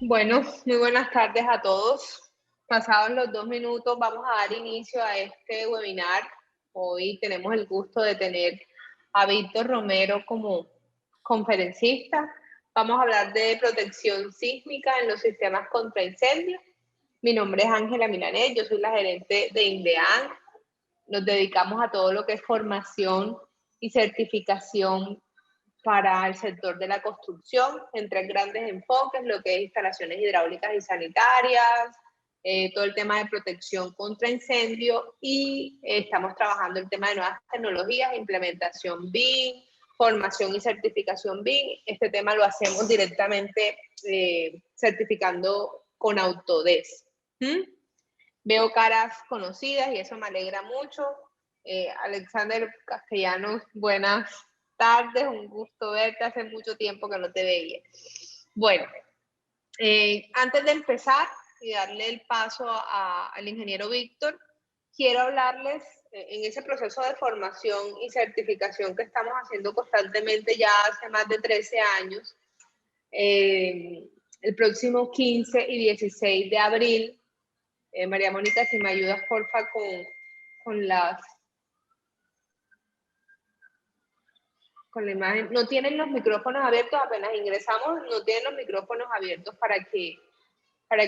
Bueno, muy buenas tardes a todos. Pasados los 2 minutos, vamos a dar inicio a este webinar. Hoy tenemos el gusto de tener a Víctor Romero como conferencista. Vamos a hablar de protección sísmica en los sistemas contra incendios. Mi nombre es Ángela Milanet, yo soy la gerente de INDEAN. Nos dedicamos a todo lo que es formación y certificación para el sector de la construcción, en 3 grandes enfoques, lo que es instalaciones hidráulicas y sanitarias, todo el tema de protección contra incendio y estamos trabajando el tema de nuevas tecnologías, implementación BIM, formación y certificación BIM. Este tema lo hacemos directamente certificando con Autodesk. Veo caras conocidas y eso me alegra mucho. Alexander Castellanos, buenas tardes, un gusto verte, hace mucho tiempo que no te veía. Bueno, antes de empezar y darle el paso al ingeniero Víctor, quiero hablarles en ese proceso de formación y certificación que estamos haciendo constantemente ya hace más de 13 años. El próximo 15 y 16 de abril, María Mónica, si me ayudas, porfa, con la imagen. No tienen los micrófonos abiertos, apenas ingresamos, no tienen los micrófonos abiertos para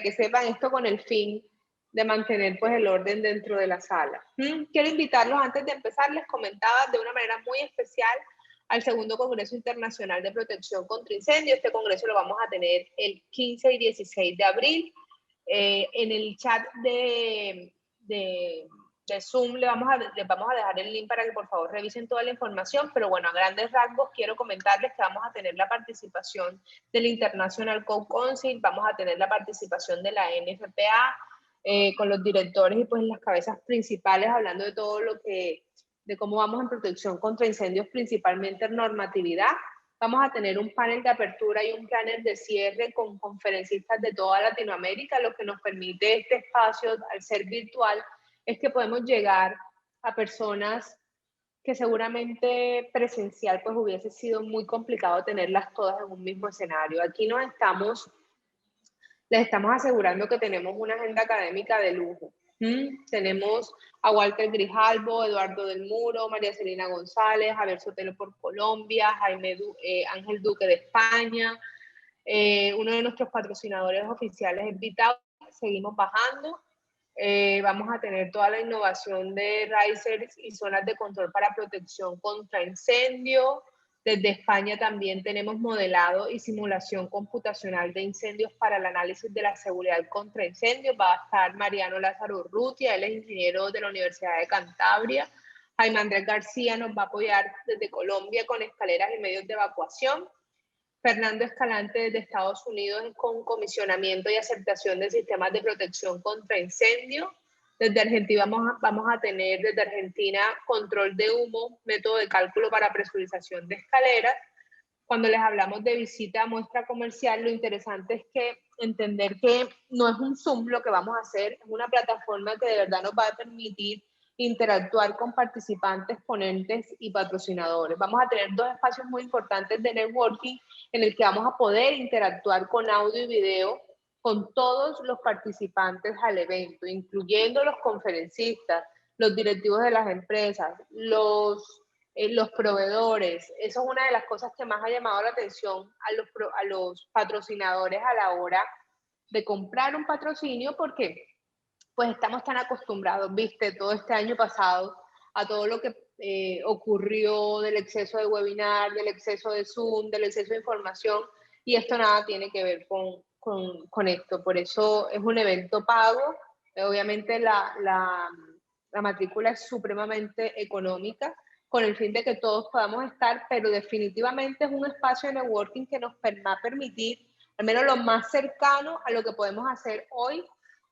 que sepan esto con el fin de mantener pues el orden dentro de la sala. Quiero invitarlos, antes de empezar, les comentaba de una manera muy especial al segundo Congreso Internacional de Protección contra Incendios. Este congreso lo vamos a tener el 15 y 16 de abril. En el chat de Zoom les vamos a dejar el link para que por favor revisen toda la información, pero bueno, a grandes rasgos quiero comentarles que vamos a tener la participación del International Code Council, vamos a tener la participación de la NFPA, con los directores y pues las cabezas principales hablando de todo de cómo vamos en protección contra incendios, principalmente en normatividad. Vamos a tener un panel de apertura y un panel de cierre con conferencistas de toda Latinoamérica. Lo que nos permite este espacio, al ser virtual, es que podemos llegar a personas que seguramente presencial pues hubiese sido muy complicado tenerlas todas en un mismo escenario. Aquí les estamos asegurando que tenemos una agenda académica de lujo. Tenemos a Walter Grijalbo, Eduardo del Muro, María Celina González, Javier Sotelo por Colombia, Ángel Duque de España. Uno de nuestros patrocinadores oficiales es Vitao. Seguimos bajando. Vamos a tener toda la innovación de risers y zonas de control para protección contra incendio. Desde España también tenemos modelado y simulación computacional de incendios para el análisis de la seguridad contra incendios. Va a estar Mariano Lázaro Urrutia, él es ingeniero de la Universidad de Cantabria. Jaime Andrés García nos va a apoyar desde Colombia con escaleras y medios de evacuación. Fernando Escalante desde Estados Unidos con comisionamiento y aceptación de sistemas de protección contra incendio. Desde Argentina vamos a tener desde Argentina control de humo, método de cálculo para presurización de escaleras. Cuando les hablamos de visita a muestra comercial, lo interesante es que entender que no es un Zoom lo que vamos a hacer, es una plataforma que de verdad nos va a permitir interactuar con participantes, ponentes y patrocinadores. Vamos a tener 2 espacios muy importantes de networking en el que vamos a poder interactuar con audio y video con todos los participantes al evento, incluyendo los conferencistas, los directivos de las empresas, los proveedores. Eso es una de las cosas que más ha llamado la atención a los patrocinadores a la hora de comprar un patrocinio, porque pues estamos tan acostumbrados, viste, todo este año pasado a todo lo que ocurrió del exceso de webinar, del exceso de Zoom, del exceso de información, y esto nada tiene que ver con esto. Por eso es un evento pago. Obviamente la matrícula es supremamente económica, con el fin de que todos podamos estar, pero definitivamente es un espacio de networking que nos va a permitir, al menos lo más cercano a lo que podemos hacer hoy,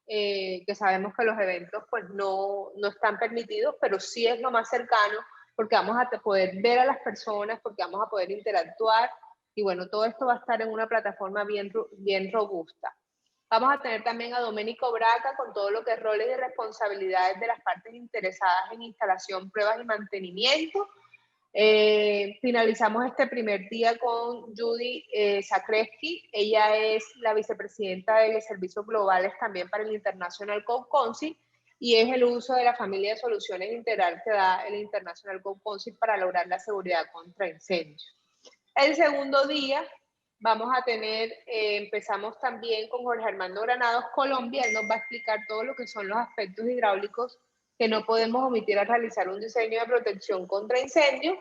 que sabemos que los eventos pues no están permitidos, pero sí es lo más cercano, porque vamos a poder ver a las personas, porque vamos a poder interactuar, y bueno, todo esto va a estar en una plataforma bien robusta. Vamos a tener también a Domenico Braca con todo lo que es roles y responsabilidades de las partes interesadas en instalación, pruebas y mantenimiento. Finalizamos este primer día con Judy Zakreski. Ella es la vicepresidenta de Servicios Globales también para el International Code Council y es el uso de la familia de soluciones integral que da el International Code Council para lograr la seguridad contra incendios. El segundo día vamos a tener, empezamos también con Jorge Armando Granados, Colombia. Él nos va a explicar todo lo que son los aspectos hidráulicos que no podemos omitir al realizar un diseño de protección contra incendios.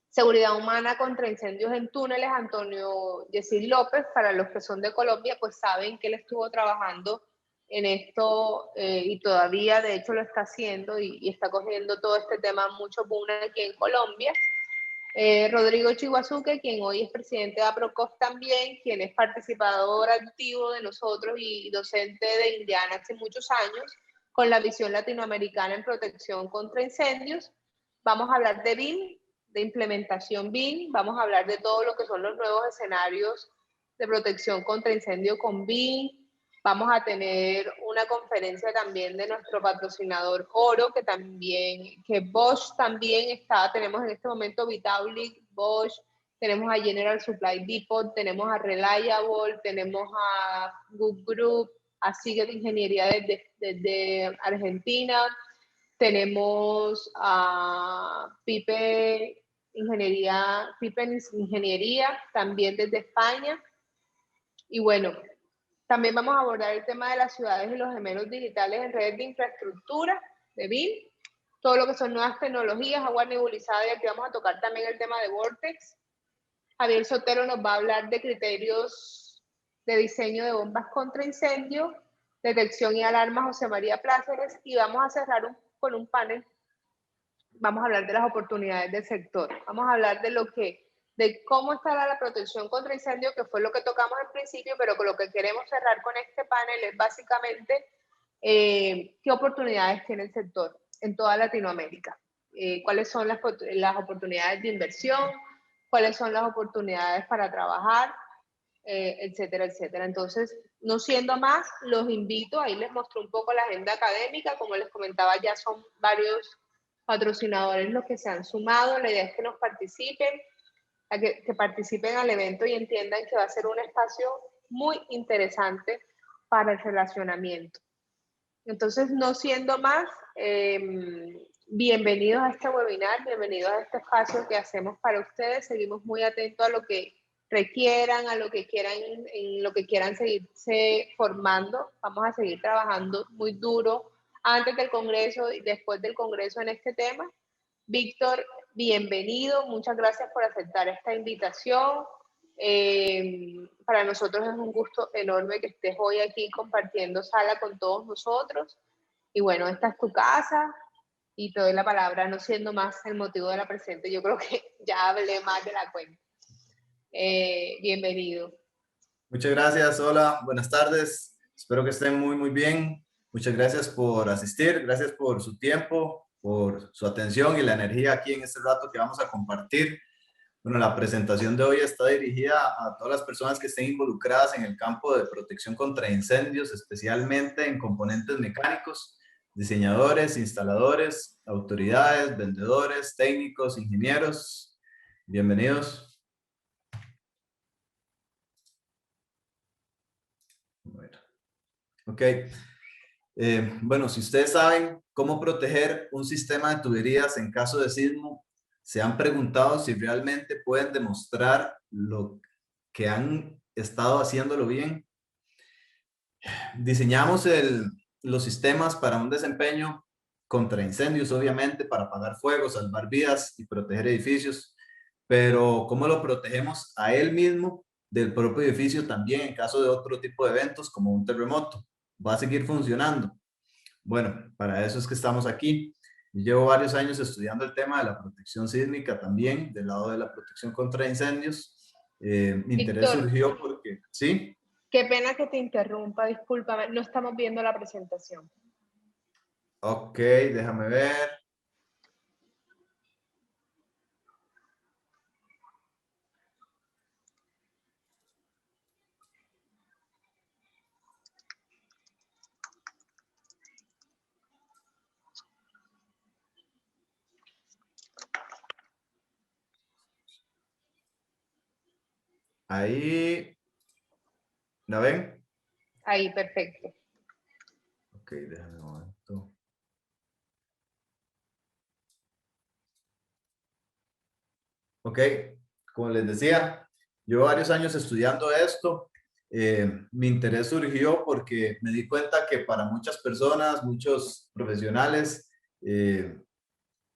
Seguridad humana contra incendios en túneles, Antonio Yesid López. Para los que son de Colombia, pues saben que él estuvo trabajando en esto y todavía de hecho lo está haciendo y está cogiendo todo este tema mucho boom aquí en Colombia. Rodrigo Chihuazuque, quien hoy es presidente de APROCOF también, quien es participador activo de nosotros y docente de Indiana hace muchos años, con la visión latinoamericana en protección contra incendios. Vamos a hablar de BIM, de implementación BIM, vamos a hablar de todo lo que son los nuevos escenarios de protección contra incendio con BIM. Vamos a tener una conferencia también de nuestro patrocinador Oro, que Bosch también está, tenemos en este momento Vitaulic, Bosch, tenemos a General Supply Depot, tenemos a Reliable, tenemos a Good Group, a Siget Ingeniería desde Argentina, tenemos a Pipe Ingeniería también desde España. Y bueno, también vamos a abordar el tema de las ciudades y los gemelos digitales en redes de infraestructura, de BIM, todo lo que son nuevas tecnologías, agua nebulizada, y aquí vamos a tocar también el tema de Vortex. Javier Sotero nos va a hablar de criterios de diseño de bombas contra incendio, detección y alarma, José María Pláceres, y vamos a cerrar con un panel. Vamos a hablar de las oportunidades del sector, vamos a hablar de cómo estará la protección contra incendio, que fue lo que tocamos al principio, pero con lo que queremos cerrar con este panel es básicamente qué oportunidades tiene el sector en toda Latinoamérica, cuáles son las oportunidades de inversión, cuáles son las oportunidades para trabajar, etcétera, etcétera. Entonces, no siendo más, los invito, ahí les muestro un poco la agenda académica, como les comentaba, ya son varios patrocinadores los que se han sumado, la idea es que nos participen, que participen al evento y entiendan que va a ser un espacio muy interesante para el relacionamiento. Entonces, no siendo más, bienvenidos a este webinar, bienvenidos a este espacio que hacemos para ustedes. Seguimos muy atentos a lo que requieran, a lo que quieran, en lo que quieran seguirse formando. Vamos a seguir trabajando muy duro antes del Congreso y después del Congreso en este tema. Víctor, bienvenido, muchas gracias por aceptar esta invitación. Para nosotros es un gusto enorme que estés hoy aquí compartiendo sala con todos nosotros. Y bueno, esta es tu casa y te doy la palabra, no siendo más el motivo de la presente. Yo creo que ya hablé más de la cuenta. Bienvenido. Muchas gracias, hola, buenas tardes. Espero que estén muy bien. Muchas gracias por asistir, gracias por su tiempo, por su atención y la energía aquí en este rato que vamos a compartir. Bueno, la presentación de hoy está dirigida a todas las personas que estén involucradas en el campo de protección contra incendios, especialmente en componentes mecánicos, diseñadores, instaladores, autoridades, vendedores, técnicos, ingenieros. Bienvenidos. Ok. Bueno, si ustedes saben cómo proteger un sistema de tuberías en caso de sismo, se han preguntado si realmente pueden demostrar lo que han estado haciéndolo bien. Diseñamos los sistemas para un desempeño contra incendios, obviamente, para apagar fuegos, salvar vidas y proteger edificios, pero ¿cómo lo protegemos a él mismo del propio edificio también en caso de otro tipo de eventos como un terremoto? ¿Va a seguir funcionando? Bueno, para eso es que estamos aquí. Llevo varios años estudiando el tema de la protección sísmica también, del lado de la protección contra incendios. Mi interés Víctor, surgió porque, ¿sí? qué pena que te interrumpa, discúlpame, no estamos viendo la presentación. Ok, déjame ver. Ahí, ¿la ven? Ahí, perfecto. Ok, déjame un momento. Ok, como les decía, llevo varios años estudiando esto. Mi interés surgió porque me di cuenta que para muchas personas, muchos profesionales,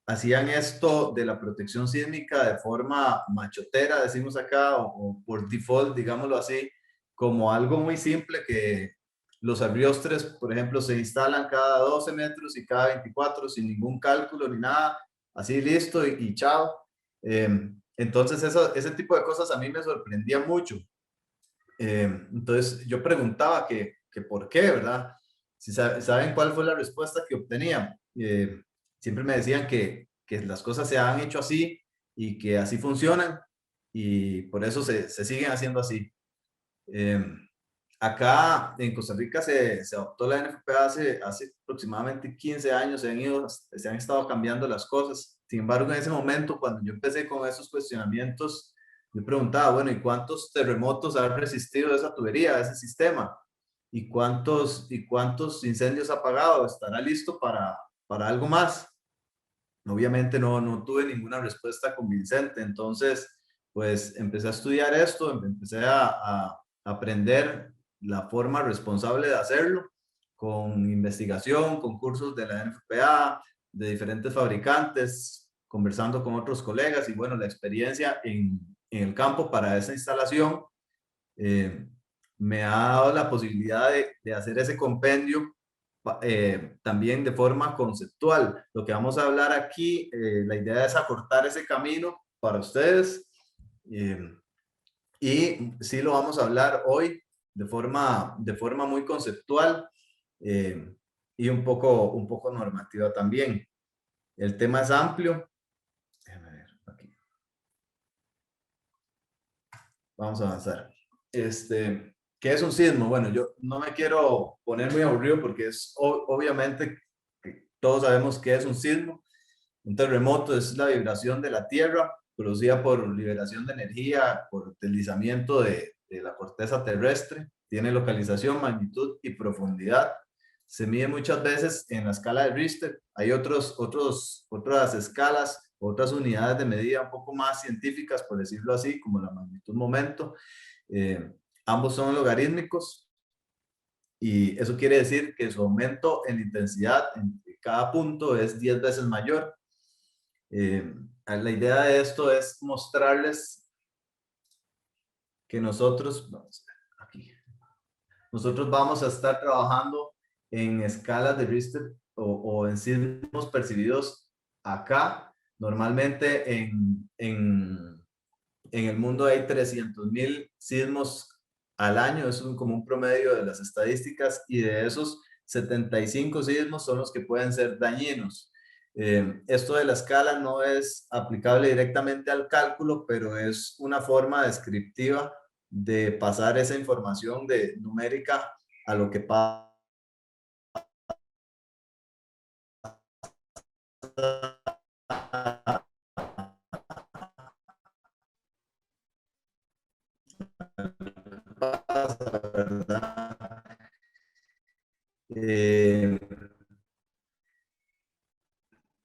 hacían esto de la protección sísmica de forma machotera, decimos acá, o por default, digámoslo así, como algo muy simple que los arriostres, por ejemplo, se instalan cada 12 metros y cada 24 sin ningún cálculo ni nada, así listo y chao. Eh, entonces, ese tipo de cosas a mí me sorprendía mucho. Entonces, yo preguntaba que por qué, ¿verdad? Si saben cuál fue la respuesta que obtenía. Siempre me decían que las cosas se han hecho así y que así funcionan y por eso se siguen haciendo así. Eh, Acá en Costa Rica se adoptó la NFPA hace aproximadamente 15 años, se han estado cambiando las cosas. Sin embargo, en ese momento, cuando yo empecé con esos cuestionamientos, yo preguntaba, bueno, ¿y cuántos terremotos ha resistido esa tubería, ese sistema? ¿Y cuántos incendios ha apagado? ¿Estará listo para algo más? Obviamente no tuve ninguna respuesta convincente, entonces pues empecé a estudiar esto, empecé a aprender la forma responsable de hacerlo con investigación, con cursos de la NFPA, de diferentes fabricantes, conversando con otros colegas y bueno, la experiencia en el campo para esa instalación eh, me ha dado la posibilidad de hacer ese compendio también de forma conceptual. Lo que vamos a hablar aquí, la idea es acortar ese camino para ustedes eh, y sí lo vamos a hablar hoy de forma muy conceptual eh, y un poco normativa también. El tema es amplio. Déjame ver aquí. Vamos a avanzar. ¿Qué es un sismo? Bueno, yo no me quiero poner muy aburrido porque es obviamente que todos sabemos qué es un sismo. Un terremoto es la vibración de la tierra producida por liberación de energía, por deslizamiento de la corteza terrestre. Tiene localización, magnitud y profundidad. Se mide muchas veces en la escala de Richter. Hay otras escalas, otras unidades de medida un poco más científicas, por decirlo así, como la magnitud momento. Eh, Ambos son logarítmicos y eso quiere decir que su aumento en intensidad en cada punto es 10 veces mayor. La idea de esto es mostrarles que nosotros vamos a estar trabajando en escalas de Richter o en sismos percibidos acá. Normalmente en el mundo hay 300.000 sismos al año, es como un promedio de las estadísticas, y de esos 75 sismos son los que pueden ser dañinos. Esto de la escala no es aplicable directamente al cálculo, pero es una forma descriptiva de pasar esa información de numérica a lo que pasa ¿verdad? Eh,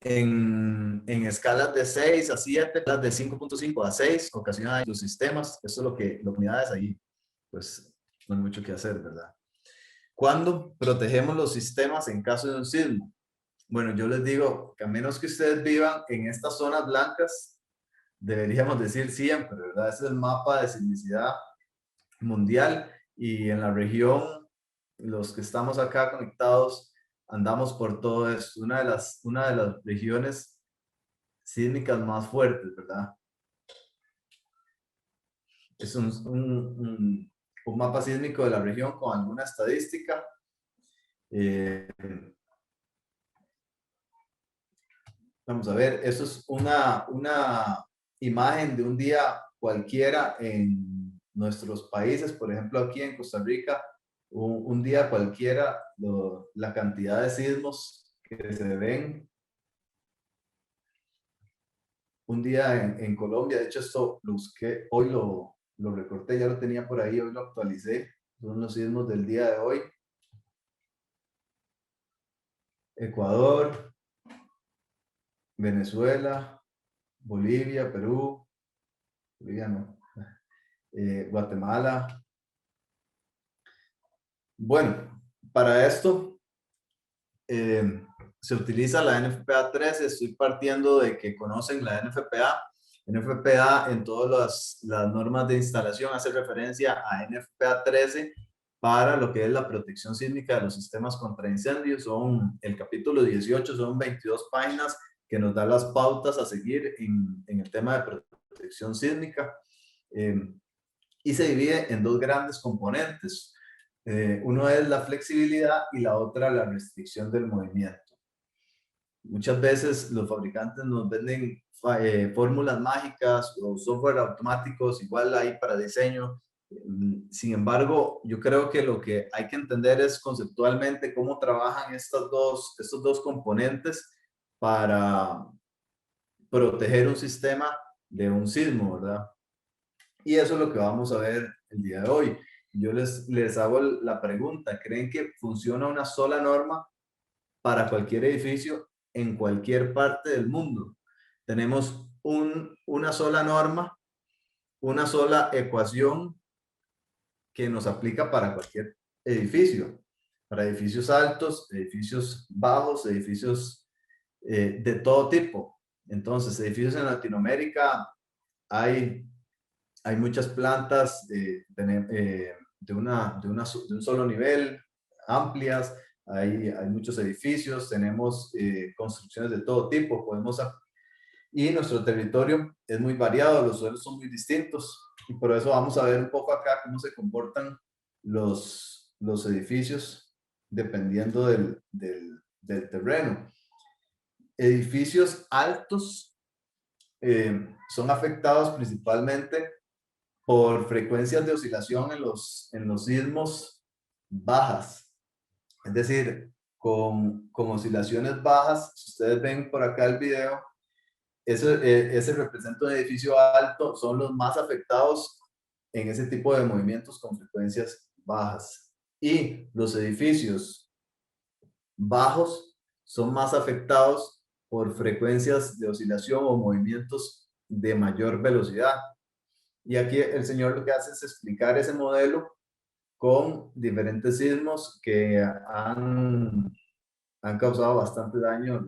en escalas de 6 a 7, escalas de 5.5 a 6, ocasionan los sistemas. Eso es lo que unidades ahí, pues no hay mucho que hacer, ¿verdad? ¿Cuándo protegemos los sistemas en caso de un sismo? Bueno, yo les digo que a menos que ustedes vivan en estas zonas blancas, deberíamos decir siempre, ¿verdad? Ese es el mapa de sismicidad mundial y en la región, los que estamos acá conectados, andamos por todo esto. Una de las regiones sísmicas más fuertes, ¿verdad? Es un mapa sísmico de la región con alguna estadística. Eh, Vamos a ver, eso es una imagen de un día cualquiera en nuestros países, por ejemplo aquí en Costa Rica, un día cualquiera, la cantidad de sismos que se ven. Un día en Colombia, de hecho esto lo busqué, hoy lo recorté, ya lo tenía por ahí, hoy lo actualicé. Son los sismos del día de hoy. Ecuador, Venezuela, Bolivia, Perú, Bolivia no, Guatemala. Bueno, para esto se utiliza la NFPA 13. Estoy partiendo de que conocen la NFPA. NFPA en todas las normas de instalación hace referencia a NFPA 13 para lo que es la protección sísmica de los sistemas contra incendios. Son el capítulo 18, son 22 páginas que nos da las pautas a seguir en el tema de protección sísmica. Y se divide en dos grandes componentes. Uno es la flexibilidad y la otra la restricción del movimiento. Muchas veces los fabricantes nos venden fórmulas mágicas o software automáticos, igual hay para diseño. Sin embargo, yo creo que lo que hay que entender es conceptualmente cómo trabajan estos dos componentes para proteger un sistema de un sismo, ¿verdad? Y eso es lo que vamos a ver el día de hoy. Yo les hago la pregunta, ¿creen que funciona una sola norma para cualquier edificio en cualquier parte del mundo? Tenemos una sola norma, una sola ecuación que nos aplica para cualquier edificio, para edificios altos, edificios bajos, edificios de todo tipo. Entonces, edificios en Latinoamérica hay muchas plantas de un solo nivel, amplias, hay muchos edificios, tenemos construcciones de todo tipo, y nuestro territorio es muy variado, los suelos son muy distintos, y por eso vamos a ver un poco acá cómo se comportan los edificios dependiendo del terreno. Edificios altos son afectados principalmente por frecuencias de oscilación en los sismos bajas, es decir, con oscilaciones bajas. Si ustedes ven por acá el video, ese representa un edificio alto, son los más afectados en ese tipo de movimientos con frecuencias bajas. Y los edificios bajos son más afectados por frecuencias de oscilación o movimientos de mayor velocidad. Y aquí el señor lo que hace es explicar ese modelo con diferentes sismos que han causado bastante daño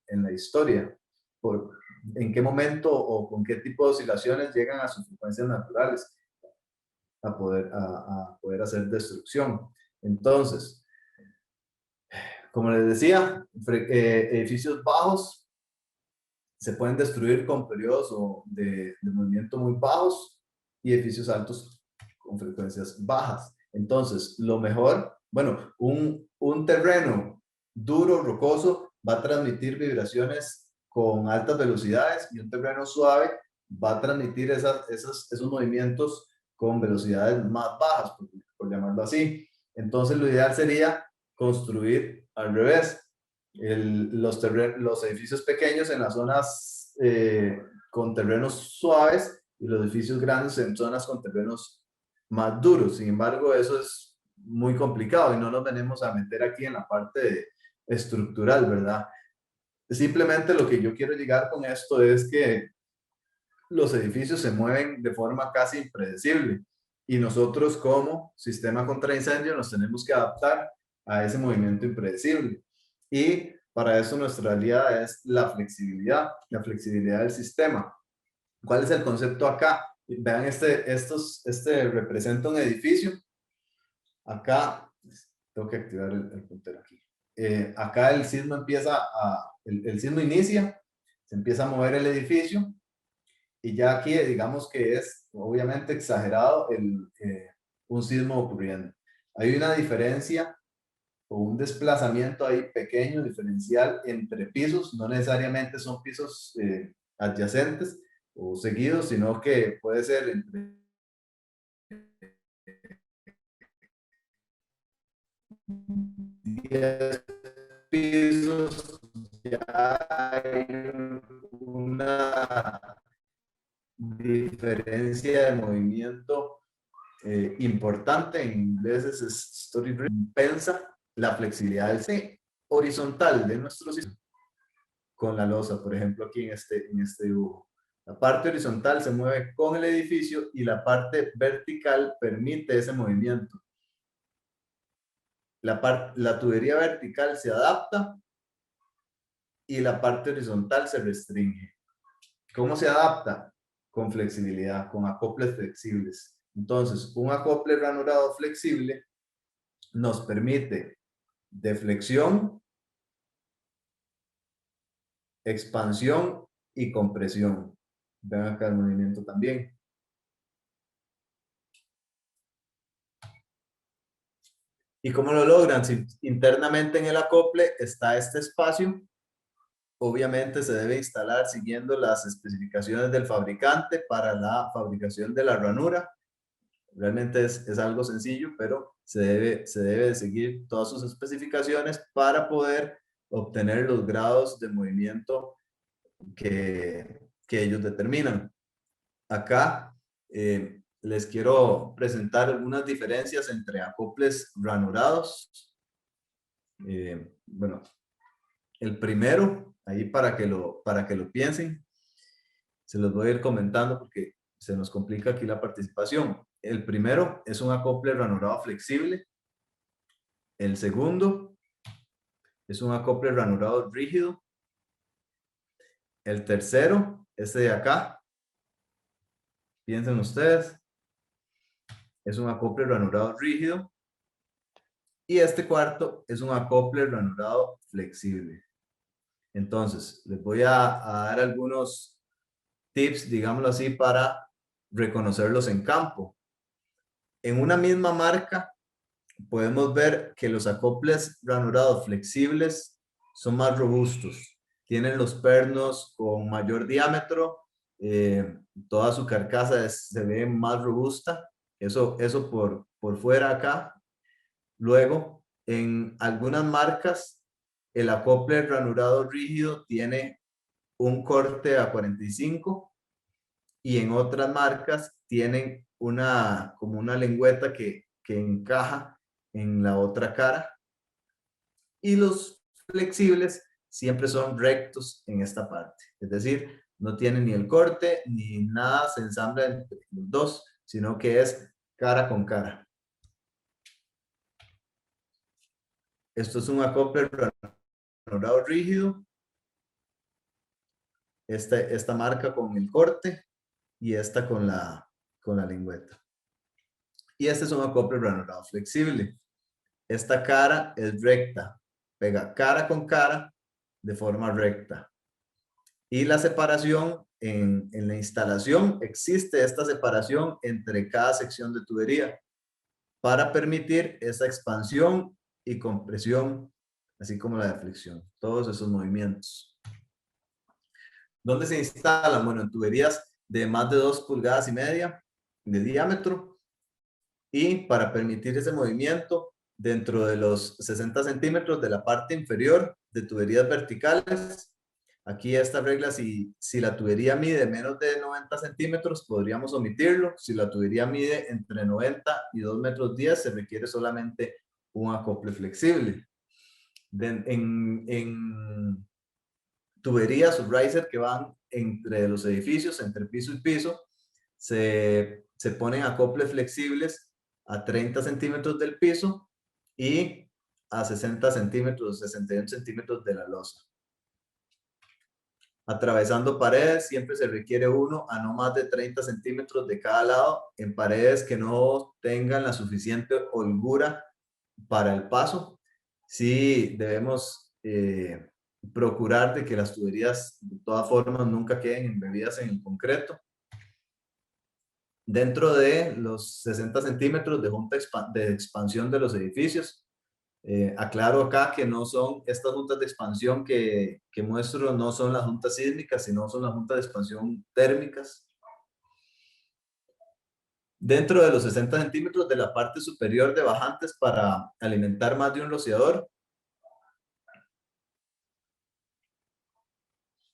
en la historia. ¿En qué momento o con qué tipo de oscilaciones llegan a sus frecuencias naturales a poder hacer destrucción? Entonces, como les decía, edificios bajos se pueden destruir con periodos de movimiento muy bajos, y edificios altos con frecuencias bajas. Entonces, lo mejor, bueno, un terreno duro, rocoso, va a transmitir vibraciones con altas velocidades, y un terreno suave va a transmitir esos movimientos con velocidades más bajas, por llamarlo así. Entonces, lo ideal sería construir al revés. Los edificios pequeños en las zonas con terrenos suaves, y los edificios grandes en zonas con terrenos más duros. Sin embargo, eso es muy complicado y no nos venimos a meter aquí en la parte estructural, ¿verdad? Simplemente lo que yo quiero llegar con esto es que los edificios se mueven de forma casi impredecible, y nosotros como sistema contra incendio nos tenemos que adaptar a ese movimiento impredecible. Y para eso nuestra aliada es la flexibilidad del sistema. ¿Cuál es el concepto acá? Vean, este representa un edificio. Acá, tengo que activar el puntero aquí. Acá el sismo el sismo inicia, se empieza a mover el edificio, y ya aquí digamos que es obviamente exagerado un sismo ocurriendo. Hay una diferencia o un desplazamiento ahí pequeño, diferencial entre pisos, no necesariamente son pisos adyacentes o seguidos, sino que puede ser entre 10 pisos. Ya hay una diferencia de movimiento importante, en inglés es story driven, compensa la flexibilidad del eje horizontal de nuestro sistema con la losa, por ejemplo, aquí en este dibujo. La parte horizontal se mueve con el edificio y la parte vertical permite ese movimiento. La tubería vertical se adapta y la parte horizontal se restringe. ¿Cómo se adapta? Con flexibilidad, con acoples flexibles. Entonces, un acople ranurado flexible nos permite deflexión, expansión y compresión. Vean acá el movimiento también. ¿Y cómo lo logran? Si internamente en el acople está este espacio, obviamente se debe instalar siguiendo las especificaciones del fabricante para la fabricación de la ranura. Realmente es algo sencillo, pero se debe seguir todas sus especificaciones para poder obtener los grados de movimiento que ellos determinan. Acá les quiero presentar algunas diferencias entre acoples ranurados. Bueno, el primero, ahí para que lo piensen, se los voy a ir comentando porque se nos complica aquí la participación. El primero es un acople ranurado flexible. El segundo es un acople ranurado rígido. El tercero, este de acá, piensen ustedes, es un acople ranurado rígido. Y este cuarto es un acople ranurado flexible. Entonces, les voy a dar algunos tips, digámoslo así, para reconocerlos en campo. En una misma marca, podemos ver que los acoples ranurados flexibles son más robustos. Tienen los pernos con mayor diámetro, toda su carcasa se ve más robusta. Eso por fuera acá. Luego, en algunas marcas, el acople ranurado rígido tiene un corte a 45 y en otras marcas tienen como una lengüeta que encaja en la otra cara. Y los flexibles siempre son rectos en esta parte. Es decir, no tienen ni el corte ni nada se ensambla entre los dos, sino que es cara con cara. Esto es un acople ranurado rígido. Esta marca con el corte y esta con la lengüeta. Y este es un acople ranurado flexible. Esta cara es recta, pega cara con cara de forma recta. Y la separación en la instalación, existe esta separación entre cada sección de tubería para permitir esa expansión y compresión, así como la deflexión, todos esos movimientos. ¿Dónde se instalan? Bueno, en tuberías de más de 2,5 pulgadas de diámetro, y para permitir ese movimiento dentro de los 60 centímetros de la parte inferior de tuberías verticales. Aquí esta regla, si la tubería mide menos de 90 centímetros, podríamos omitirlo. Si la tubería mide entre 90 y 2,10 metros, se requiere solamente un acople flexible. En tuberías o riser que van entre los edificios, entre piso y piso, se ponen acoples flexibles a 30 centímetros del piso y a 60 centímetros, 61 centímetros de la losa. Atravesando paredes, siempre se requiere uno a no más de 30 centímetros de cada lado en paredes que no tengan la suficiente holgura para el paso. Sí, debemos procurar de que las tuberías de todas formas nunca queden embebidas en el concreto. Dentro de los 60 centímetros de junta de expansión de los edificios. Aclaro acá que no son estas juntas de expansión que muestro, no son las juntas sísmicas, sino son las juntas de expansión térmicas. Dentro de los 60 centímetros de la parte superior de bajantes para alimentar más de un rociador.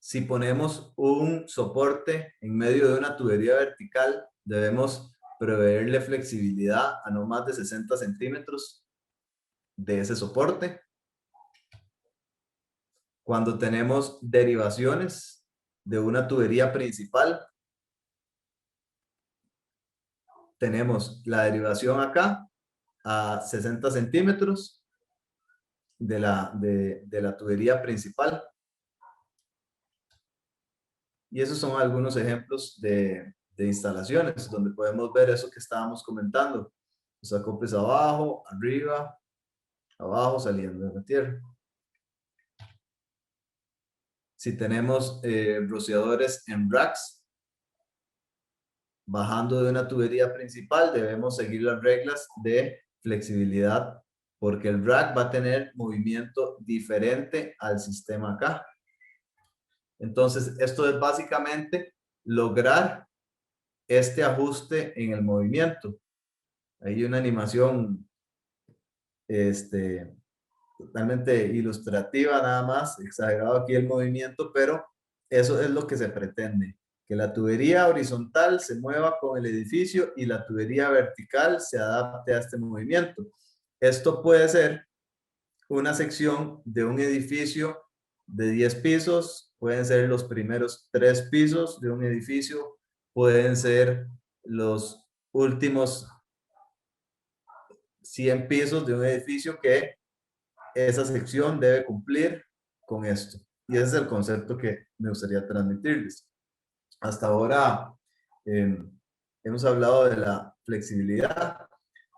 si ponemos un soporte en medio de una tubería vertical, debemos proveerle flexibilidad a no más de 60 centímetros de ese soporte. Cuando tenemos derivaciones de una tubería principal, tenemos la derivación acá a 60 centímetros de la tubería principal. Y esos son algunos ejemplos de instalaciones donde podemos ver eso que estábamos comentando. Los acoples abajo, arriba, abajo, saliendo de la tierra. Si tenemos rociadores en racks, bajando de una tubería principal, debemos seguir las reglas de flexibilidad, porque el rack va a tener movimiento diferente al sistema acá. Entonces, esto es básicamente lograr este ajuste en el movimiento. Hay una animación totalmente ilustrativa, nada más, exagerado aquí el movimiento, pero eso es lo que se pretende, que la tubería horizontal se mueva con el edificio y la tubería vertical se adapte a este movimiento. Esto puede ser una sección de un edificio de 10 pisos, pueden ser los primeros 3 pisos de un edificio, pueden ser los últimos 100 pisos de un edificio, que esa sección debe cumplir con esto. Y ese es el concepto que me gustaría transmitirles. Hasta ahora hemos hablado de la flexibilidad.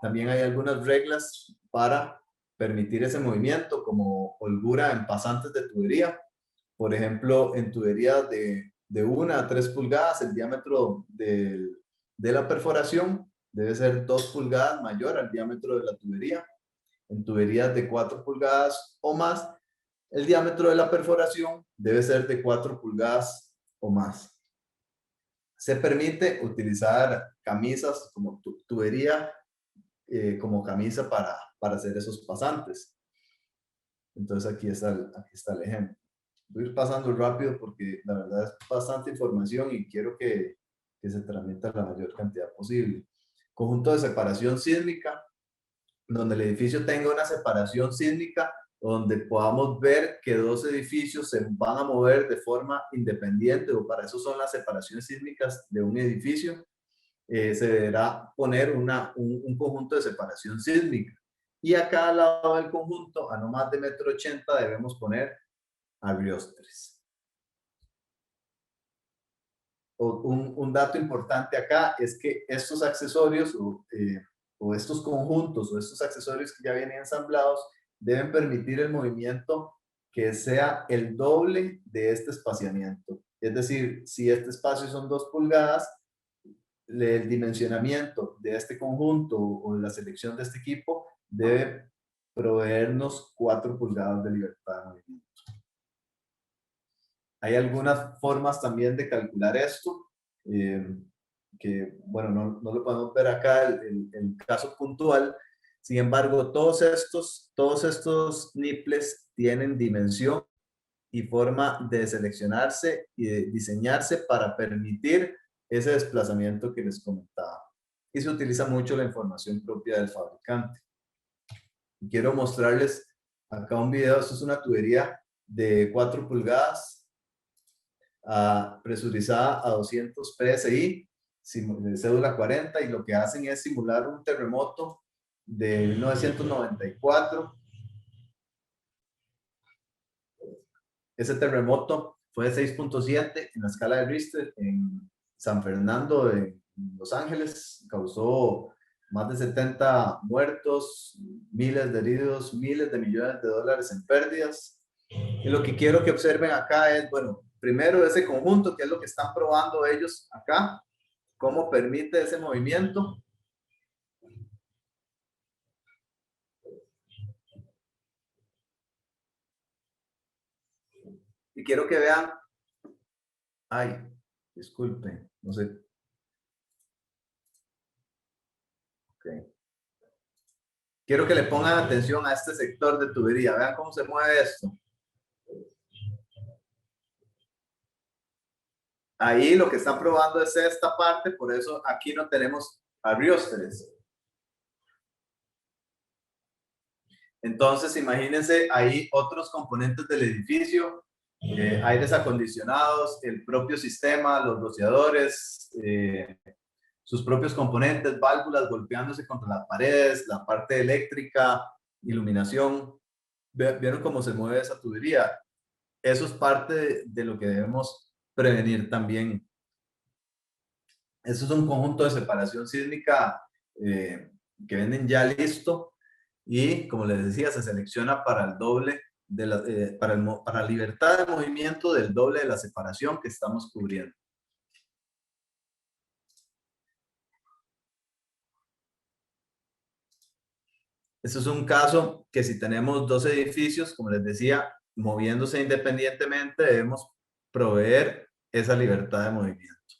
También hay algunas reglas para permitir ese movimiento, como holgura en pasantes de tubería. Por ejemplo, en tuberías de 1 a 3 pulgadas, el diámetro de la perforación debe ser 2 pulgadas mayor al diámetro de la tubería. En tuberías de 4 pulgadas o más, el diámetro de la perforación debe ser de 4 pulgadas o más. Se permite utilizar camisas como tubería, como camisa para hacer esos pasantes. Entonces aquí está el ejemplo. Voy a ir pasando rápido porque la verdad es bastante información y quiero que se transmita la mayor cantidad posible. Conjunto de separación sísmica, donde el edificio tenga una separación sísmica, donde podamos ver que dos edificios se van a mover de forma independiente, o para eso son las separaciones sísmicas de un edificio. Se deberá poner un conjunto de separación sísmica. Y a cada lado del conjunto, a no más de 1,80 m, debemos poner abriósteres. Un dato importante acá es que estos accesorios o estos conjuntos o estos accesorios que ya vienen ensamblados deben permitir el movimiento que sea el doble de este espaciamiento. Es decir, si este espacio son 2 pulgadas, el dimensionamiento de este conjunto o la selección de este equipo debe proveernos 4 pulgadas de libertad de movimiento. Hay algunas formas también de calcular esto, que, bueno, no lo podemos ver acá el caso puntual. Sin embargo, todos estos nipples tienen dimensión y forma de seleccionarse y de diseñarse para permitir ese desplazamiento que les comentaba. Y se utiliza mucho la información propia del fabricante. Quiero mostrarles acá un video. Esto es una tubería de 4 pulgadas presurizada a 200 PSI, de cédula 40, y lo que hacen es simular un terremoto de 1994. Ese terremoto fue de 6.7 en la escala de Richter en San Fernando de Los Ángeles. Causó más de 70 muertos, miles de heridos, miles de millones de dólares en pérdidas. Y lo que quiero que observen acá es, bueno, primero ese conjunto, que es lo que están probando ellos acá, cómo permite ese movimiento. Y quiero que vean, ay, disculpen, no sé. Okay. Quiero que le pongan atención a este sector de tubería. Vean cómo se mueve esto. Ahí lo que están probando es esta parte, por eso aquí no tenemos arriostres. Entonces, imagínense ahí otros componentes del edificio, aires acondicionados, el propio sistema, los rociadores, sus propios componentes, válvulas golpeándose contra las paredes, la parte eléctrica, iluminación. ¿Vieron cómo se mueve esa tubería? Eso es parte de lo que debemos prevenir también. Eso es un conjunto de separación sísmica que venden ya listo y, como les decía, se selecciona para el doble, para libertad de movimiento del doble de la separación que estamos cubriendo. Este es un caso que si tenemos dos edificios, como les decía, moviéndose independientemente, debemos proveer esa libertad de movimiento.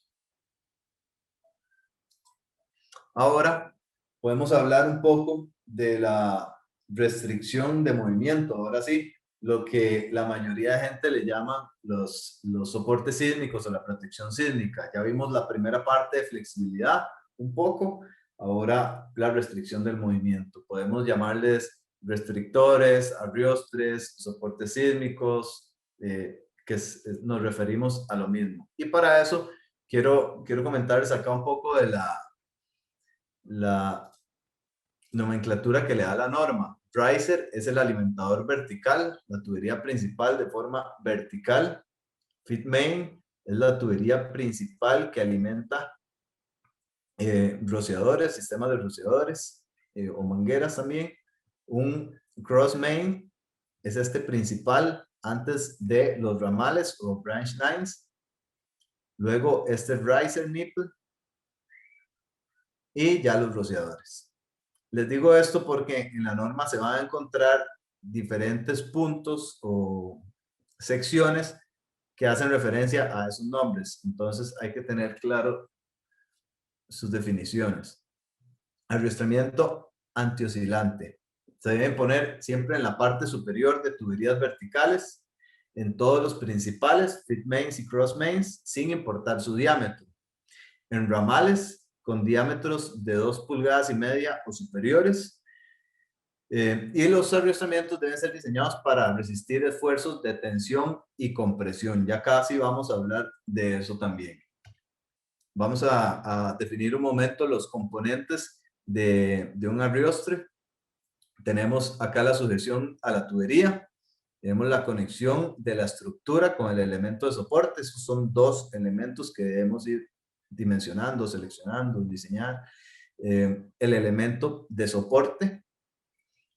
Ahora podemos hablar un poco de la restricción de movimiento. Ahora sí, lo que la mayoría de gente le llama los soportes sísmicos o la protección sísmica. Ya vimos la primera parte de flexibilidad un poco. Ahora la restricción del movimiento. Podemos llamarles restrictores, arriostres, soportes sísmicos, nos referimos a lo mismo. Y para eso quiero comentarles acá un poco de la nomenclatura que le da la norma. Riser es el alimentador vertical, la tubería principal de forma vertical. Feed main es la tubería principal que alimenta rociadores, sistemas de rociadores o mangueras también. Un cross main es este principal antes de los ramales o branch lines. Luego este riser nipple y ya los rociadores. Les digo esto porque en la norma se van a encontrar diferentes puntos o secciones que hacen referencia a esos nombres. Entonces hay que tener claro sus definiciones. Arriestramiento antioscilante. Se deben poner siempre en la parte superior de tuberías verticales, en todos los principales, feed mains y cross mains, sin importar su diámetro. En ramales, con diámetros de 2,5 pulgadas o superiores. Y los arriostramientos deben ser diseñados para resistir esfuerzos de tensión y compresión. Ya casi vamos a hablar de eso también. Vamos a definir un momento los componentes de un arriostre. Tenemos acá la sujeción a la tubería. Tenemos la conexión de la estructura con el elemento de soporte. Esos son dos elementos que debemos ir dimensionando, seleccionando, diseñar. El elemento de soporte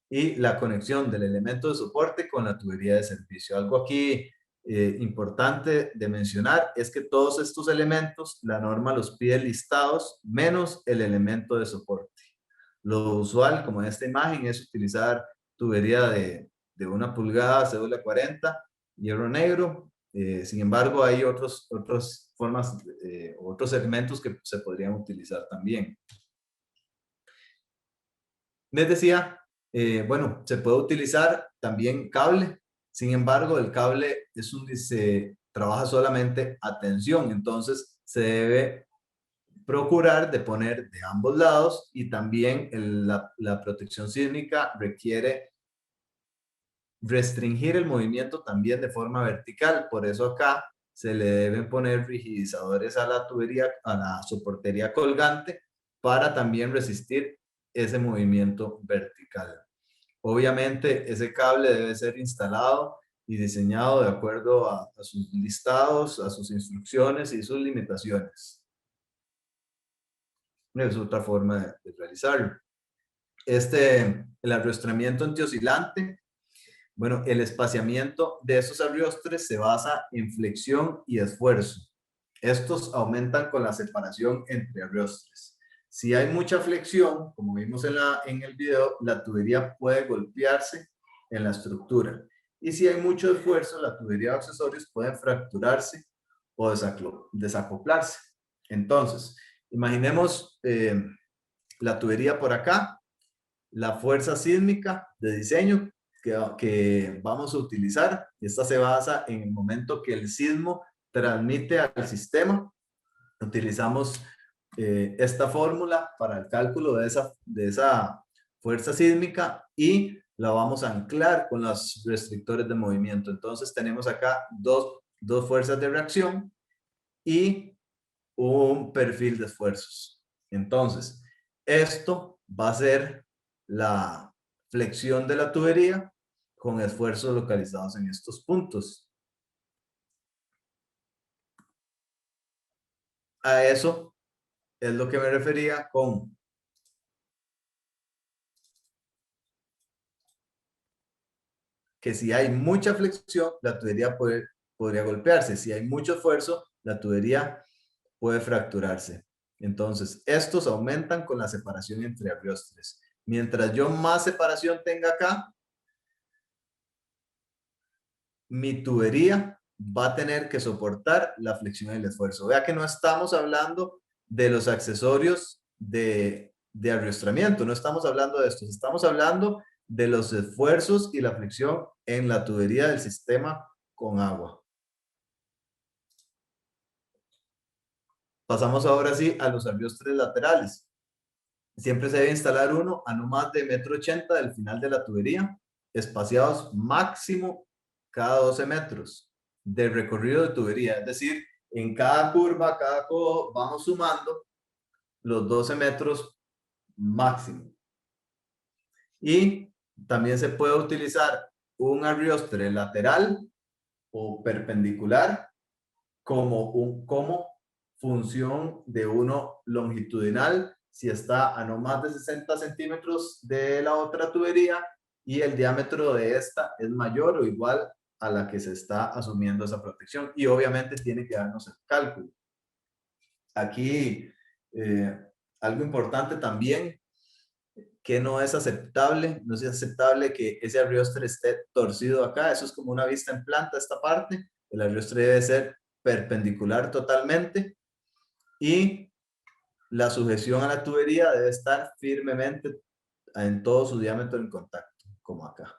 y la conexión del elemento de soporte con la tubería de servicio. Algo aquí importante de mencionar es que todos estos elementos, la norma los pide listados, menos el elemento de soporte. Lo usual, como en esta imagen, es utilizar tubería de 1 pulgada, cédula 40, hierro negro. Sin embargo, hay otras formas, otros elementos que se podrían utilizar también. Les decía, bueno, se puede utilizar también cable. Sin embargo, el cable se trabaja solamente a tensión, entonces se debe procurar de poner de ambos lados y también la protección sísmica requiere restringir el movimiento también de forma vertical. Por eso acá se le deben poner rigidizadores a la tubería, a la soportería colgante para también resistir ese movimiento vertical. Obviamente ese cable debe ser instalado y diseñado de acuerdo a sus listados, a sus instrucciones y sus limitaciones. Es otra forma de realizarlo. El arriestramiento antioscilante, bueno, el espaciamiento de esos arriostres se basa en flexión y esfuerzo. Estos aumentan con la separación entre arriostres. Si hay mucha flexión, como vimos en el video, la tubería puede golpearse en la estructura. Y si hay mucho esfuerzo, la tubería de accesorios puede fracturarse o desacoplarse. Entonces, imaginemos la tubería por acá, la fuerza sísmica de diseño que vamos a utilizar. Esta se basa en el momento que el sismo transmite al sistema. Utilizamos esta fórmula para el cálculo de esa fuerza sísmica y la vamos a anclar con los restrictores de movimiento. Entonces tenemos acá dos fuerzas de reacción y un perfil de esfuerzos. Entonces, esto va a ser la flexión de la tubería con esfuerzos localizados en estos puntos. A eso es lo que me refería con que si hay mucha flexión, la tubería podría golpearse. Si hay mucho esfuerzo, la tubería puede fracturarse. Entonces, estos aumentan con la separación entre arriostres. Mientras yo más separación tenga acá, mi tubería va a tener que soportar la flexión y el esfuerzo. Vea que no estamos hablando de los accesorios de arriostramiento, no estamos hablando de estos, estamos hablando de los esfuerzos y la flexión en la tubería del sistema con agua. Pasamos ahora sí a los arriostres laterales. Siempre se debe instalar uno a no más de 1,80 m del final de la tubería, espaciados máximo cada 12 metros de recorrido de tubería. Es decir, en cada curva, cada codo, vamos sumando los 12 metros máximo. Y también se puede utilizar un arriostre lateral o perpendicular como función de uno longitudinal si está a no más de 60 centímetros de la otra tubería y el diámetro de esta es mayor o igual a la que se está asumiendo esa protección. Y obviamente tiene que darnos el cálculo. Aquí, algo importante también, que no es aceptable que ese arriostre esté torcido acá. Eso es como una vista en planta, esta parte. El arriostre debe ser perpendicular totalmente y la sujeción a la tubería debe estar firmemente en todo su diámetro en contacto, como acá.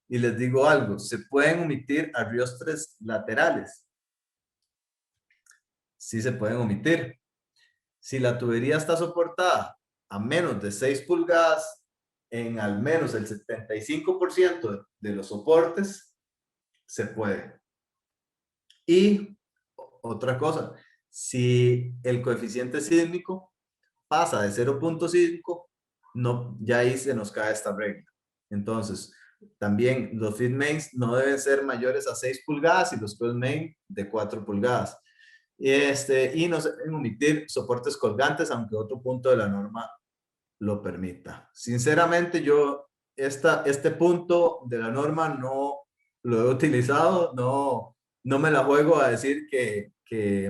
Y les digo algo, se pueden omitir arriostres laterales. Sí se pueden omitir. Si la tubería está soportada a menos de 6 pulgadas, en al menos el 75% de los soportes, se puede. Y otra cosa, si el coeficiente sísmico pasa de 0.5, no, ya ahí se nos cae esta regla. Entonces, también los feed mains no deben ser mayores a 6 pulgadas y los coil main de 4 pulgadas. Y no se deben omitir soportes colgantes, aunque otro punto de la norma lo permita. Sinceramente, yo este punto de la norma no lo he utilizado, no me la juego a decir que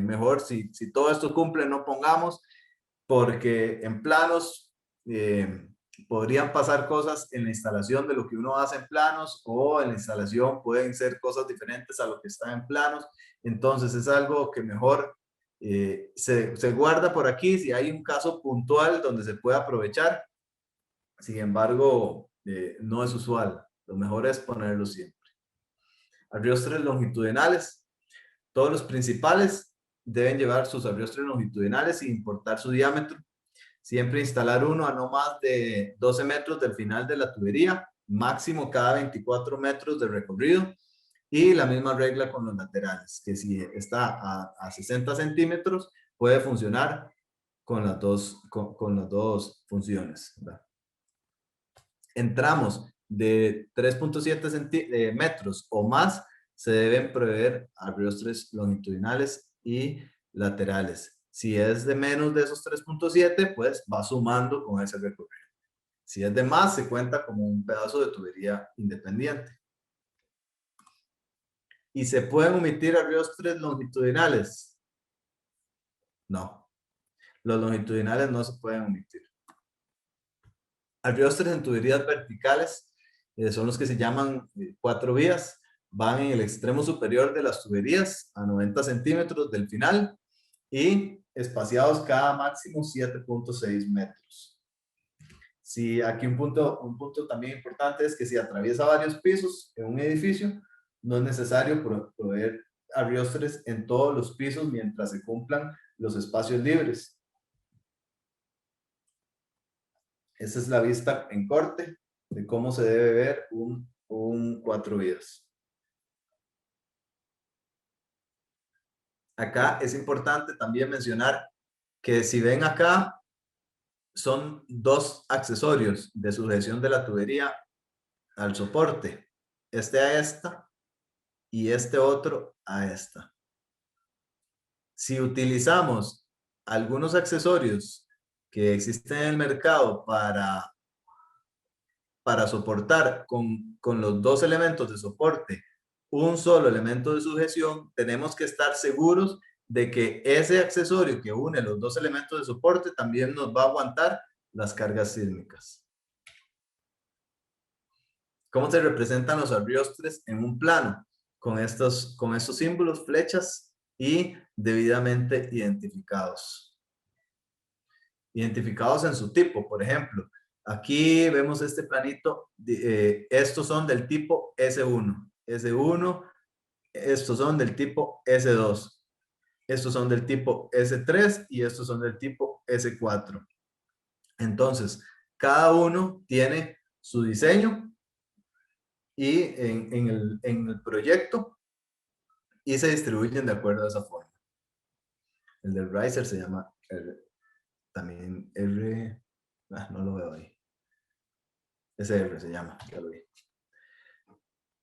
mejor si todo esto cumple no pongamos, porque en planos podrían pasar cosas en la instalación de lo que uno hace en planos, o en la instalación pueden ser cosas diferentes a lo que está en planos. Entonces es algo que mejor se guarda por aquí si hay un caso puntual donde se puede aprovechar. Sin embargo, no es usual. Lo mejor es ponerlo siempre. Arriostres longitudinales. Todos los principales deben llevar sus arriostres longitudinales sin importar su diámetro. Siempre instalar uno a no más de 12 metros del final de la tubería, máximo cada 24 metros de recorrido. Y la misma regla con los laterales, que si está a 60 centímetros, puede funcionar con las dos funciones, ¿verdad? Entramos de 3.7 metros o más, se deben prever arriostres longitudinales y laterales. Si es de menos de esos 3.7, pues va sumando con ese recorrido. Si es de más, se cuenta como un pedazo de tubería independiente. ¿Y se pueden omitir arriostres longitudinales? No. Los longitudinales no se pueden omitir. Arriostres en tuberías verticales son los que se llaman 4 vías. Van en el extremo superior de las tuberías a 90 centímetros del final y espaciados cada máximo 7.6 metros. Si aquí un punto también importante es que si atraviesa varios pisos en un edificio, no es necesario proveer arriostres en todos los pisos mientras se cumplan los espacios libres. Esa es la vista en corte de cómo se debe ver un 4 vías. Acá es importante también mencionar que si ven acá, son dos accesorios de sujeción de la tubería al soporte. Este a esta y este otro a esta. Si utilizamos algunos accesorios que existen en el mercado para soportar con los dos elementos de soporte un solo elemento de sujeción, tenemos que estar seguros de que ese accesorio que une los dos elementos de soporte también nos va a aguantar las cargas sísmicas. ¿Cómo se representan los arriostres en un plano? Con estos símbolos, flechas y debidamente identificados. Identificados en su tipo, por ejemplo. Aquí vemos este planito, estos son del tipo S1, S1, estos son del tipo S2, estos son del tipo S3 y estos son del tipo S4. Entonces, cada uno tiene su diseño y en el proyecto y se distribuyen de acuerdo a esa forma. El del riser se llama también R, no lo veo ahí. SR se llama, ya lo vi.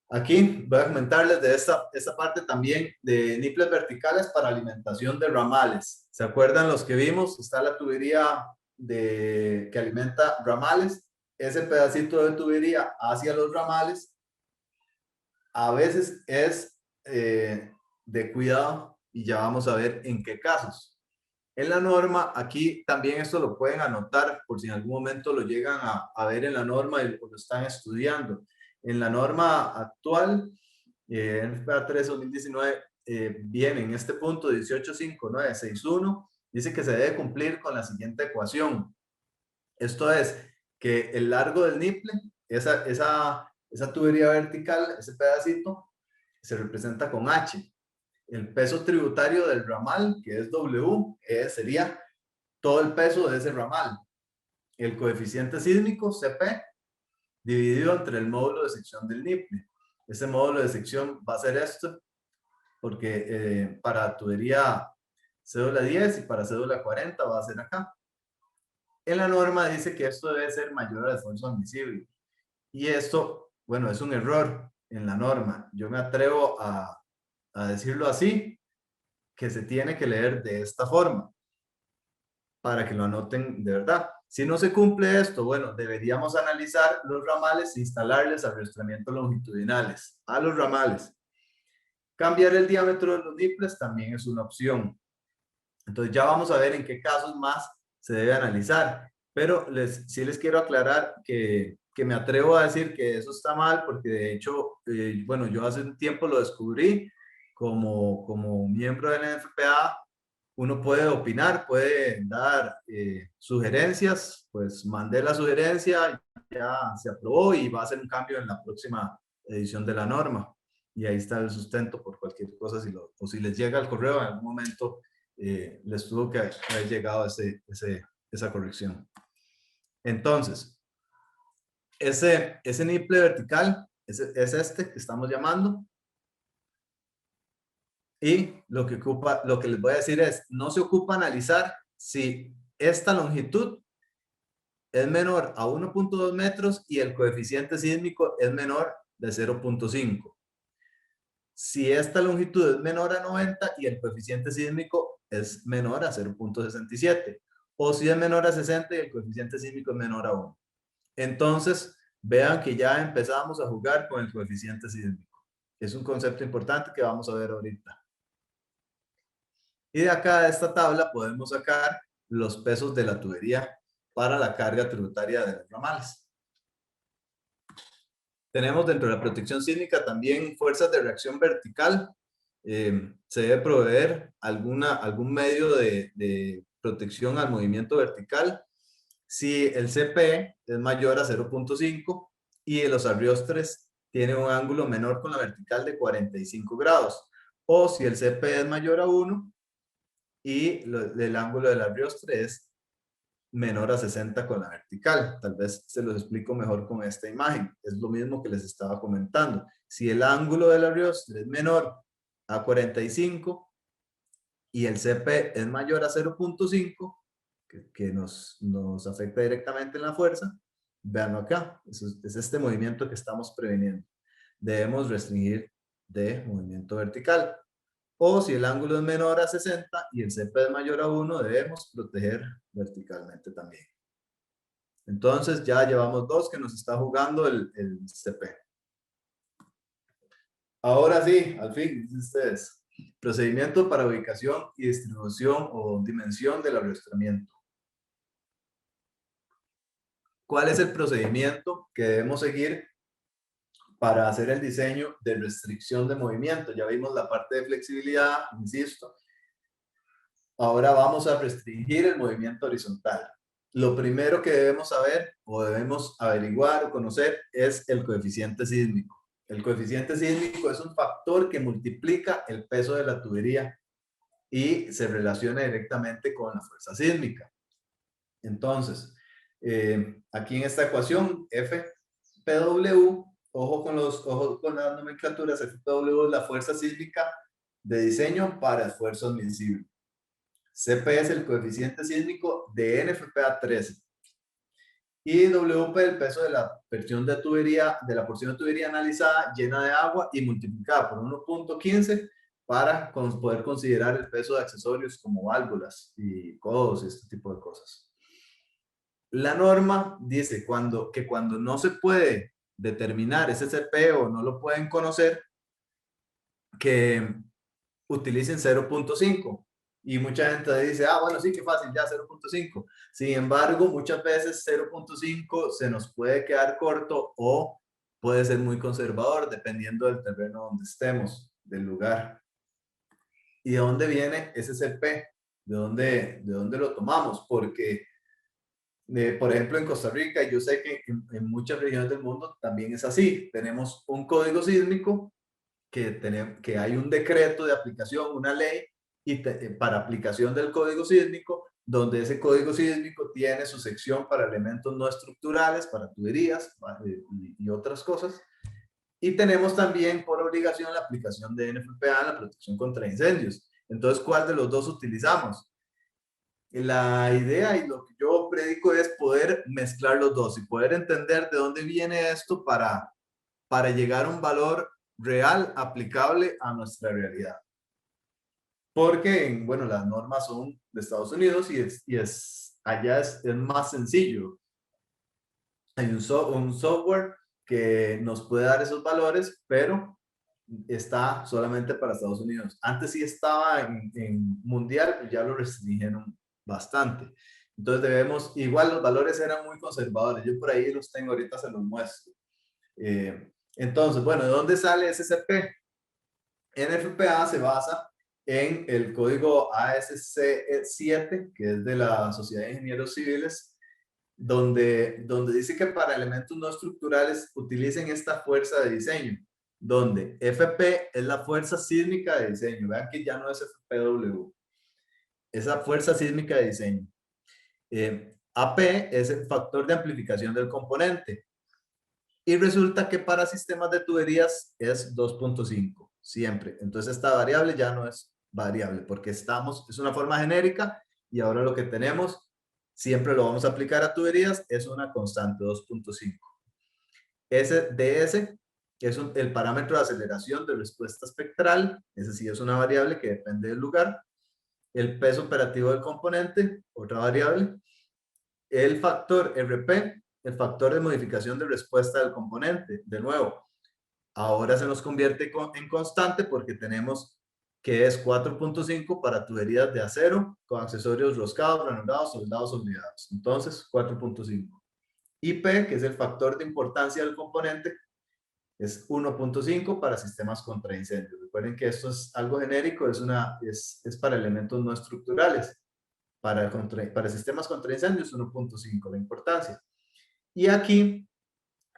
Aquí voy a comentarles de esta parte también de niples verticales para alimentación de ramales. ¿Se acuerdan los que vimos? Está la tubería que alimenta ramales. Ese pedacito de tubería hacia los ramales a veces es de cuidado y ya vamos a ver en qué casos. En la norma, aquí también esto lo pueden anotar por si en algún momento lo llegan a ver en la norma y lo están estudiando. En la norma actual, NFPA 3-2019, viene en este punto 185961, dice que se debe cumplir con la siguiente ecuación. Esto es que el largo del niple, esa tubería vertical, ese pedacito, se representa con H. El peso tributario del ramal, que es W, sería todo el peso de ese ramal. El coeficiente sísmico, CP, dividido entre el módulo de sección del niple. Ese módulo de sección va a ser esto, porque para tubería cédula 10 y para cédula 40 va a ser acá. En la norma dice que esto debe ser mayor al esfuerzo admisible. Y esto, bueno, es un error en la norma. Yo me atrevo a decirlo así, que se tiene que leer de esta forma para que lo anoten de verdad. Si no se cumple esto, bueno, deberíamos analizar los ramales e instalarles arrastramientos longitudinales a los ramales. Cambiar el diámetro de los niples también es una opción. Entonces ya vamos a ver en qué casos más se debe analizar. Pero sí les quiero aclarar que me atrevo a decir que eso está mal porque de hecho, bueno, yo hace un tiempo lo descubrí como miembro del NFPA. Uno puede opinar, puede dar sugerencias, pues mandé la sugerencia, ya se aprobó y va a hacer un cambio en la próxima edición de la norma. Y ahí está el sustento por cualquier cosa, o si les llega el correo en algún momento, les tuvo que haber llegado esa corrección. Entonces, ese niple vertical es este que estamos llamando. Y lo que les voy a decir es, no se ocupa analizar si esta longitud es menor a 1.2 metros y el coeficiente sísmico es menor de 0.5. Si esta longitud es menor a 90 y el coeficiente sísmico es menor a 0.67. O si es menor a 60 y el coeficiente sísmico es menor a 1. Entonces, vean que ya empezamos a jugar con el coeficiente sísmico. Es un concepto importante que vamos a ver ahorita. Y de acá de esta tabla podemos sacar los pesos de la tubería para la carga tributaria de los ramales. Tenemos dentro de la protección sísmica también fuerzas de reacción vertical. Se debe proveer algún medio de protección al movimiento vertical si el CP es mayor a 0.5 y los arriostres tiene un ángulo menor con la vertical de 45 grados. O si el CP es mayor a 1 y el ángulo de la riostre es menor a 60 con la vertical. Tal vez se los explico mejor con esta imagen. Es lo mismo que les estaba comentando. Si el ángulo de la riostre es menor a 45 y el CP es mayor a 0.5, que nos afecta directamente en la fuerza, veanlo acá. Es este movimiento que estamos previniendo. Debemos restringir de movimiento vertical. O si el ángulo es menor a 60 y el CP es mayor a 1, debemos proteger verticalmente también. Entonces ya llevamos 2 que nos está jugando el CP. Ahora sí, al fin, dicen ustedes. Procedimiento para ubicación y distribución o dimensión del arrastramiento. ¿Cuál es el procedimiento que debemos seguir para hacer el diseño de restricción de movimiento? Ya vimos la parte de flexibilidad, insisto. Ahora vamos a restringir el movimiento horizontal. Lo primero que debemos saber o debemos averiguar o conocer es el coeficiente sísmico. El coeficiente sísmico es un factor que multiplica el peso de la tubería y se relaciona directamente con la fuerza sísmica. Entonces, aquí en esta ecuación, FPW, ojo con las nomenclaturas, FPW es la fuerza sísmica de diseño para esfuerzo admisible. CP es el coeficiente sísmico de NFPA 13. Y WP el peso de la porción de tubería, analizada, llena de agua y multiplicada por 1.15 para poder considerar el peso de accesorios como válvulas y codos y este tipo de cosas. La norma dice que cuando no se puede determinar ese CP o no lo pueden conocer, que utilicen 0.5. Y mucha gente dice, bueno, sí, qué fácil, ya 0.5. Sin embargo, muchas veces 0.5 se nos puede quedar corto o puede ser muy conservador, dependiendo del terreno donde estemos, del lugar. ¿Y de dónde viene ese CP? ¿De dónde lo tomamos? Porque, por ejemplo, en Costa Rica, yo sé que en muchas regiones del mundo también es así. Tenemos un código sísmico que hay un decreto de aplicación, una ley, para aplicación del código sísmico, donde ese código sísmico tiene su sección para elementos no estructurales, para tuberías y otras cosas. Y tenemos también por obligación la aplicación de NFPA, la protección contra incendios. Entonces, ¿cuál de los dos utilizamos? La idea y lo que yo predico es poder mezclar los dos y poder entender de dónde viene esto para llegar a un valor real aplicable a nuestra realidad. Porque, bueno, las normas son de Estados Unidos allá es más sencillo. Hay un software que nos puede dar esos valores, pero está solamente para Estados Unidos. Antes sí estaba en mundial, pero ya lo restringieron bastante. Entonces igual los valores eran muy conservadores. Yo por ahí los tengo, ahorita se los muestro. Entonces, bueno, ¿de dónde sale ese CP? NFPA se basa en el código ASC7, que es de la Sociedad de Ingenieros Civiles, donde dice que para elementos no estructurales utilicen esta fuerza de diseño, donde FP es la fuerza sísmica de diseño. Vean que ya no es FPW, esa fuerza sísmica de diseño. AP es el factor de amplificación del componente. Y resulta que para sistemas de tuberías es 2.5, siempre. Entonces esta variable ya no es variable porque es una forma genérica y ahora lo que tenemos, siempre lo vamos a aplicar a tuberías, es una constante 2.5. DS es el parámetro de aceleración de respuesta espectral, ese sí es una variable que depende del lugar. El peso operativo del componente, otra variable. El factor RP, el factor de modificación de respuesta del componente, de nuevo, ahora se nos convierte en constante porque tenemos que es 4.5 para tuberías de acero con accesorios roscados, ranurados, soldados, obligados. Entonces, 4.5. IP, que es el factor de importancia del componente, es 1.5 para sistemas contra incendios. Recuerden que esto es algo genérico, es para elementos no estructurales. Para sistemas contra incendios, 1.5 la importancia. Y aquí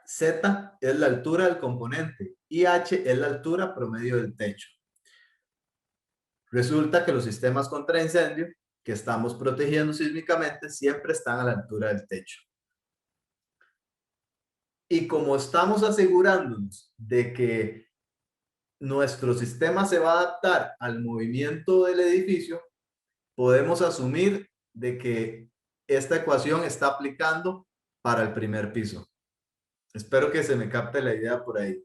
Z es la altura del componente y H es la altura promedio del techo. Resulta que los sistemas contra incendio que estamos protegiendo sísmicamente siempre están a la altura del techo. Y como estamos asegurándonos de que nuestro sistema se va a adaptar al movimiento del edificio, podemos asumir de que esta ecuación está aplicando para el primer piso. Espero que se me capte la idea por ahí.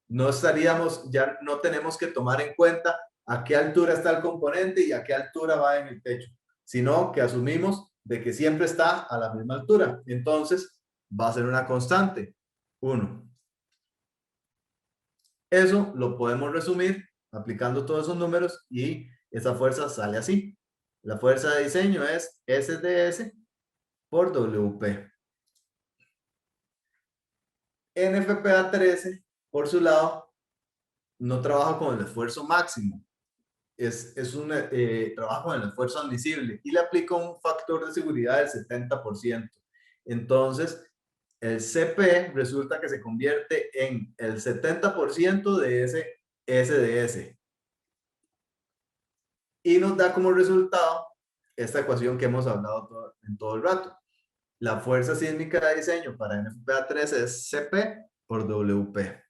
Ya no tenemos que tomar en cuenta a qué altura está el componente y a qué altura va en el techo, sino que asumimos de que siempre está a la misma altura. Entonces, va a ser una constante, 1. Eso lo podemos resumir aplicando todos esos números y esa fuerza sale así. La fuerza de diseño es SDS por WP. NFPA 13, por su lado, no trabaja con el esfuerzo máximo. Trabaja con el esfuerzo admisible y le aplica un factor de seguridad del 70%. Entonces, el CP resulta que se convierte en el 70% de ese SDS. Y nos da como resultado esta ecuación que hemos hablado en todo el rato. La fuerza sísmica de diseño para NFPA 13 es CP por WP.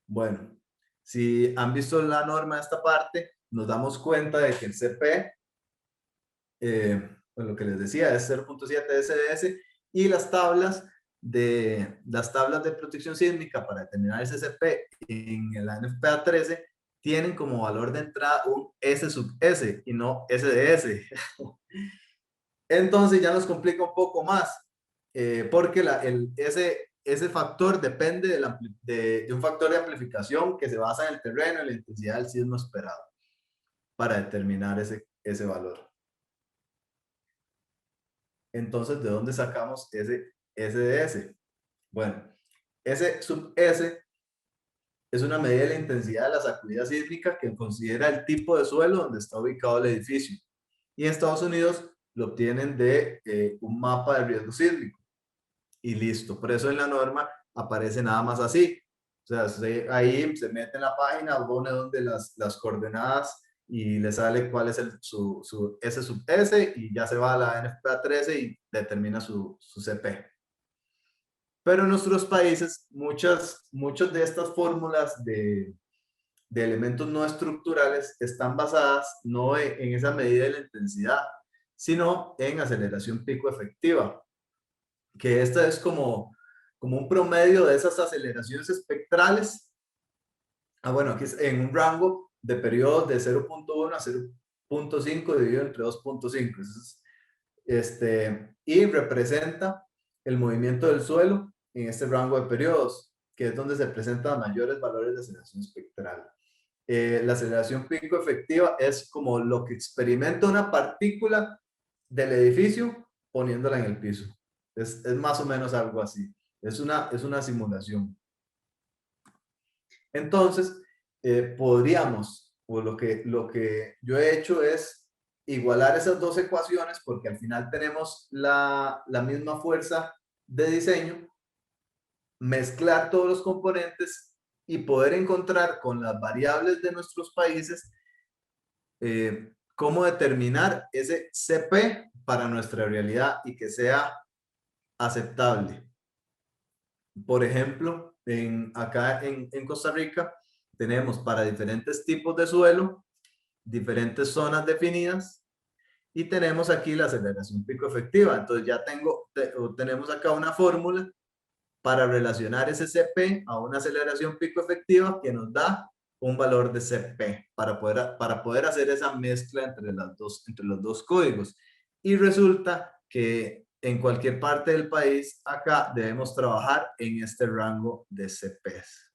Bueno, si han visto la norma de esta parte, nos damos cuenta de que el CP, pues lo que les decía, es 0.7 SDS y las tablas de protección sísmica para determinar ese CP en el NFPA 13 tienen como valor de entrada un S sub S y no SDS. Entonces ya nos complica un poco más, porque ese factor depende de un factor de amplificación que se basa en el terreno y la intensidad del sismo esperado para determinar ese valor. Entonces, ¿de dónde sacamos ese SDS? Bueno, S sub S es una medida de la intensidad de la sacudida sísmica que considera el tipo de suelo donde está ubicado el edificio. Y en Estados Unidos lo obtienen de un mapa de riesgo sísmico. Y listo. Por eso en la norma aparece nada más así. O sea, ahí se mete en la página, pone donde las coordenadas y le sale cuál es su S sub S y ya se va a la NFPA 13 y determina su CP. Pero en nuestros países, muchas de estas fórmulas de elementos no estructurales están basadas no en esa medida de la intensidad, sino en aceleración pico efectiva, que esta es como un promedio de esas aceleraciones espectrales. Bueno, aquí es en un rango de periodos de 0.1 a 0.5 dividido entre 2.5. Y representa el movimiento del suelo en este rango de periodos, que es donde se presentan mayores valores de aceleración espectral. La aceleración pico efectiva es como lo que experimenta una partícula del edificio poniéndola en el piso. Es más o menos algo así. Es una simulación. Entonces, podríamos, o lo que yo he hecho es igualar esas dos ecuaciones porque al final tenemos la misma fuerza de diseño, mezclar todos los componentes y poder encontrar con las variables de nuestros países cómo determinar ese CP para nuestra realidad y que sea aceptable. Por ejemplo, acá en Costa Rica tenemos para diferentes tipos de suelo, diferentes zonas definidas y tenemos aquí la aceleración pico efectiva. Entonces ya tenemos acá una fórmula para relacionar ese CP a una aceleración pico efectiva que nos da un valor de CP para poder hacer esa mezcla entre los dos códigos. Y resulta que en cualquier parte del país, acá debemos trabajar en este rango de CPs.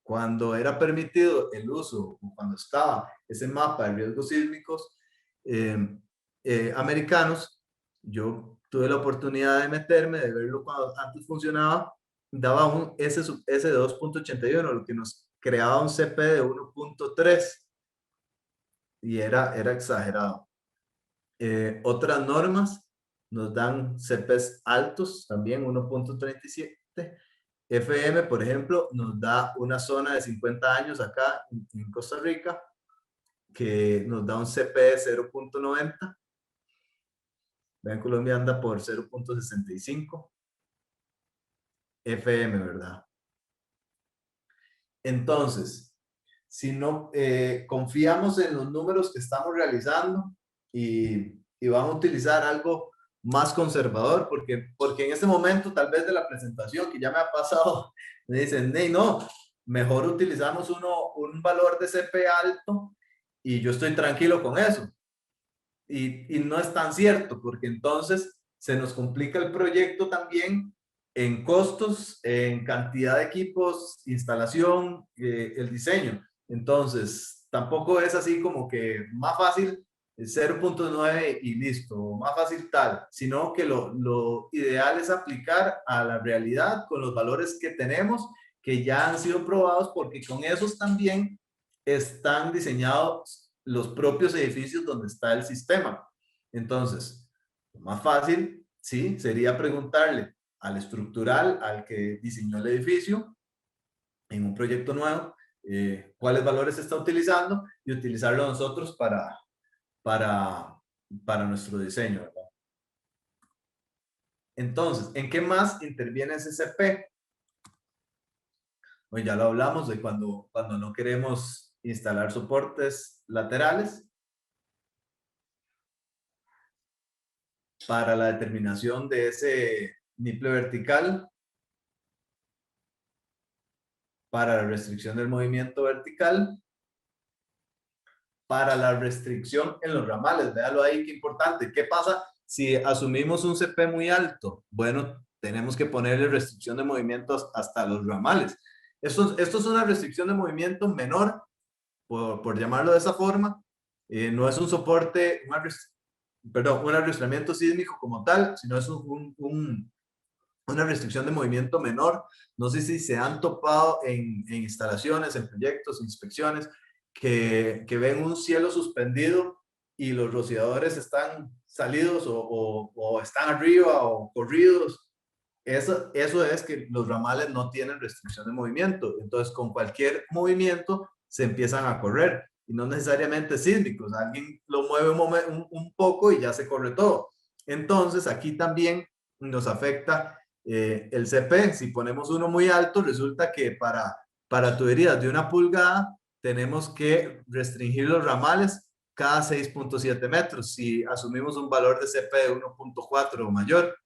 Cuando era permitido el uso, o cuando estaba ese mapa de riesgos sísmicos americanos, yo tuve la oportunidad de meterme, de verlo cuando antes funcionaba, daba un S sub S de 2.81, lo que nos creaba un CP de 1.3 y era exagerado. Otras normas nos dan CPs altos, también 1.37. FM, por ejemplo, nos da una zona de 50 años acá en Costa Rica, que nos da un CP de 0.90. Vean, Colombia anda por 0.65 FM, ¿verdad? Entonces, si no confiamos en los números que estamos realizando y vamos a utilizar algo más conservador, porque en este momento, tal vez de la presentación que ya me ha pasado, me dicen, hey, no, mejor utilizamos un valor de CP alto y yo estoy tranquilo con eso. Y no es tan cierto, porque entonces se nos complica el proyecto también en costos, en cantidad de equipos, instalación, el diseño. Entonces, tampoco es así como que más fácil 0.9 y listo, más fácil tal, sino que lo ideal es aplicar a la realidad con los valores que tenemos, que ya han sido probados, porque con esos también están diseñados los propios edificios donde está el sistema. Entonces, lo más fácil, sí, sería preguntarle al estructural, al que diseñó el edificio, en un proyecto nuevo, cuáles valores se está utilizando y utilizarlo nosotros para nuestro diseño, ¿verdad? Entonces, ¿en qué más interviene SCP? Pues ya lo hablamos de cuando no queremos instalar soportes laterales, para la determinación de ese niple vertical, para la restricción del movimiento vertical, para la restricción en los ramales. Véalo ahí, qué importante. ¿Qué pasa si asumimos un CP muy alto? Bueno, tenemos que ponerle restricción de movimientos hasta los ramales. Esto es una restricción de movimiento menor, por llamarlo de esa forma. No es un soporte, un arrastramiento sísmico como tal, sino es una restricción de movimiento menor. No sé si se han topado en instalaciones, en proyectos, inspecciones, que ven un cielo suspendido y los rociadores están salidos o están arriba o corridos. Eso es que los ramales no tienen restricción de movimiento. Entonces, con cualquier movimiento se empiezan a correr y no necesariamente sísmicos. Alguien lo mueve un poco y ya se corre todo. Entonces, aquí también nos afecta el CP. Si ponemos uno muy alto, resulta que para tuberías de 1 pulgada tenemos que restringir los ramales cada 6.7 metros. Si asumimos un valor de CP de 1.4 o mayor,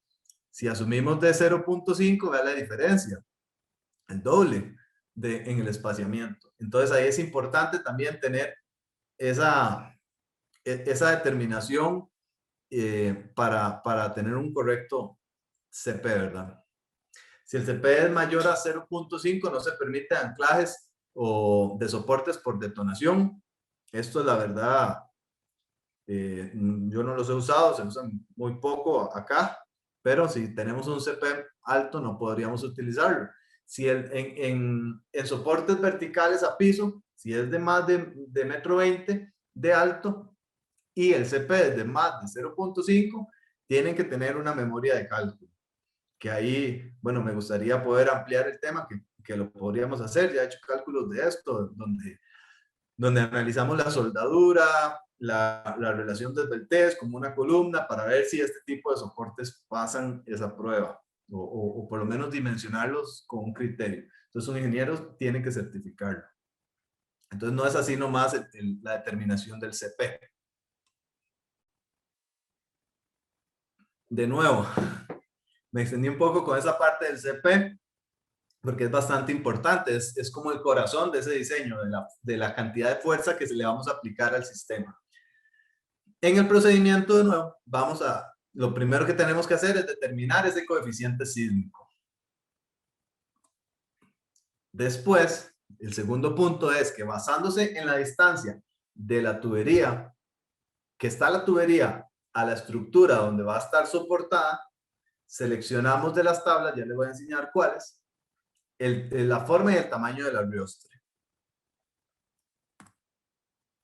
si asumimos de 0.5, vea la diferencia, el doble en el espaciamiento. Entonces ahí es importante también tener esa determinación para tener un correcto CP, ¿verdad? Si el CP es mayor a 0.5, no se permite anclajes o de soportes por detonación. Esto es la verdad, yo no los he usado, se usan muy poco acá, pero si tenemos un CP alto no podríamos utilizarlo. Si en soportes verticales a piso, si es de más de 1,20 m de alto y el CP es de más de 0.5, tienen que tener una memoria de cálculo. Que ahí, bueno, me gustaría poder ampliar el tema, que lo podríamos hacer. Ya he hecho cálculos de esto, donde analizamos la soldadura, la relación de esbeltez como una columna para ver si este tipo de soportes pasan esa prueba o por lo menos dimensionarlos con un criterio. Entonces un ingeniero tiene que certificarlo. Entonces no es así nomás la determinación del CP. De nuevo, me extendí un poco con esa parte del CP porque es bastante importante, es como el corazón de ese diseño, de la cantidad de fuerza que se le vamos a aplicar al sistema. En el procedimiento, de nuevo, lo primero que tenemos que hacer es determinar ese coeficiente sísmico. Después, el segundo punto es que basándose en la distancia de la tubería, que está la tubería a la estructura donde va a estar soportada, seleccionamos de las tablas, ya les voy a enseñar cuáles, la forma y el tamaño del arriostre.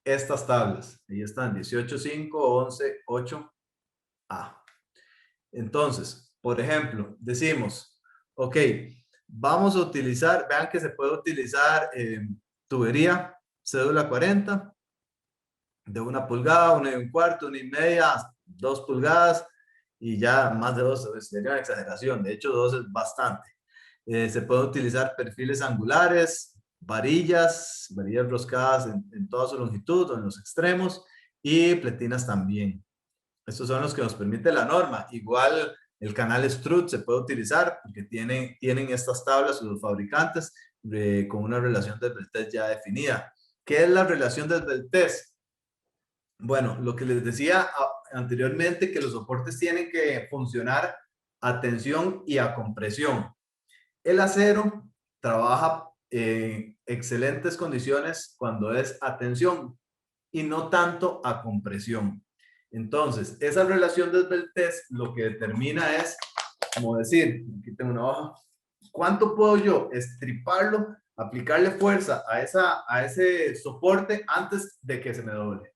Estas tablas, ahí están, 18.5, 11.8A. Entonces, por ejemplo, decimos, ok, vamos a utilizar, vean que se puede utilizar tubería cédula 40 de 1 pulgada, 1 1/4, 1 1/2, 2 pulgadas, y ya más de 2 sería una exageración. De hecho, 2 es bastante. Se pueden utilizar perfiles angulares, varillas roscadas en toda su longitud o en los extremos, y pletinas también. Estos son los que nos permite la norma. Igual el canal Strut se puede utilizar porque tienen estas tablas los fabricantes con una relación de esbeltez ya definida. ¿Qué es la relación de esbeltez? Bueno, lo que les decía anteriormente, que los soportes tienen que funcionar a tensión y a compresión. El acero trabaja en excelentes condiciones cuando es a tensión y no tanto a compresión. Entonces, esa relación de esbeltez lo que determina es, como decir, aquí tengo una hoja, ¿cuánto puedo yo estriparlo, aplicarle fuerza a ese soporte antes de que se me doble?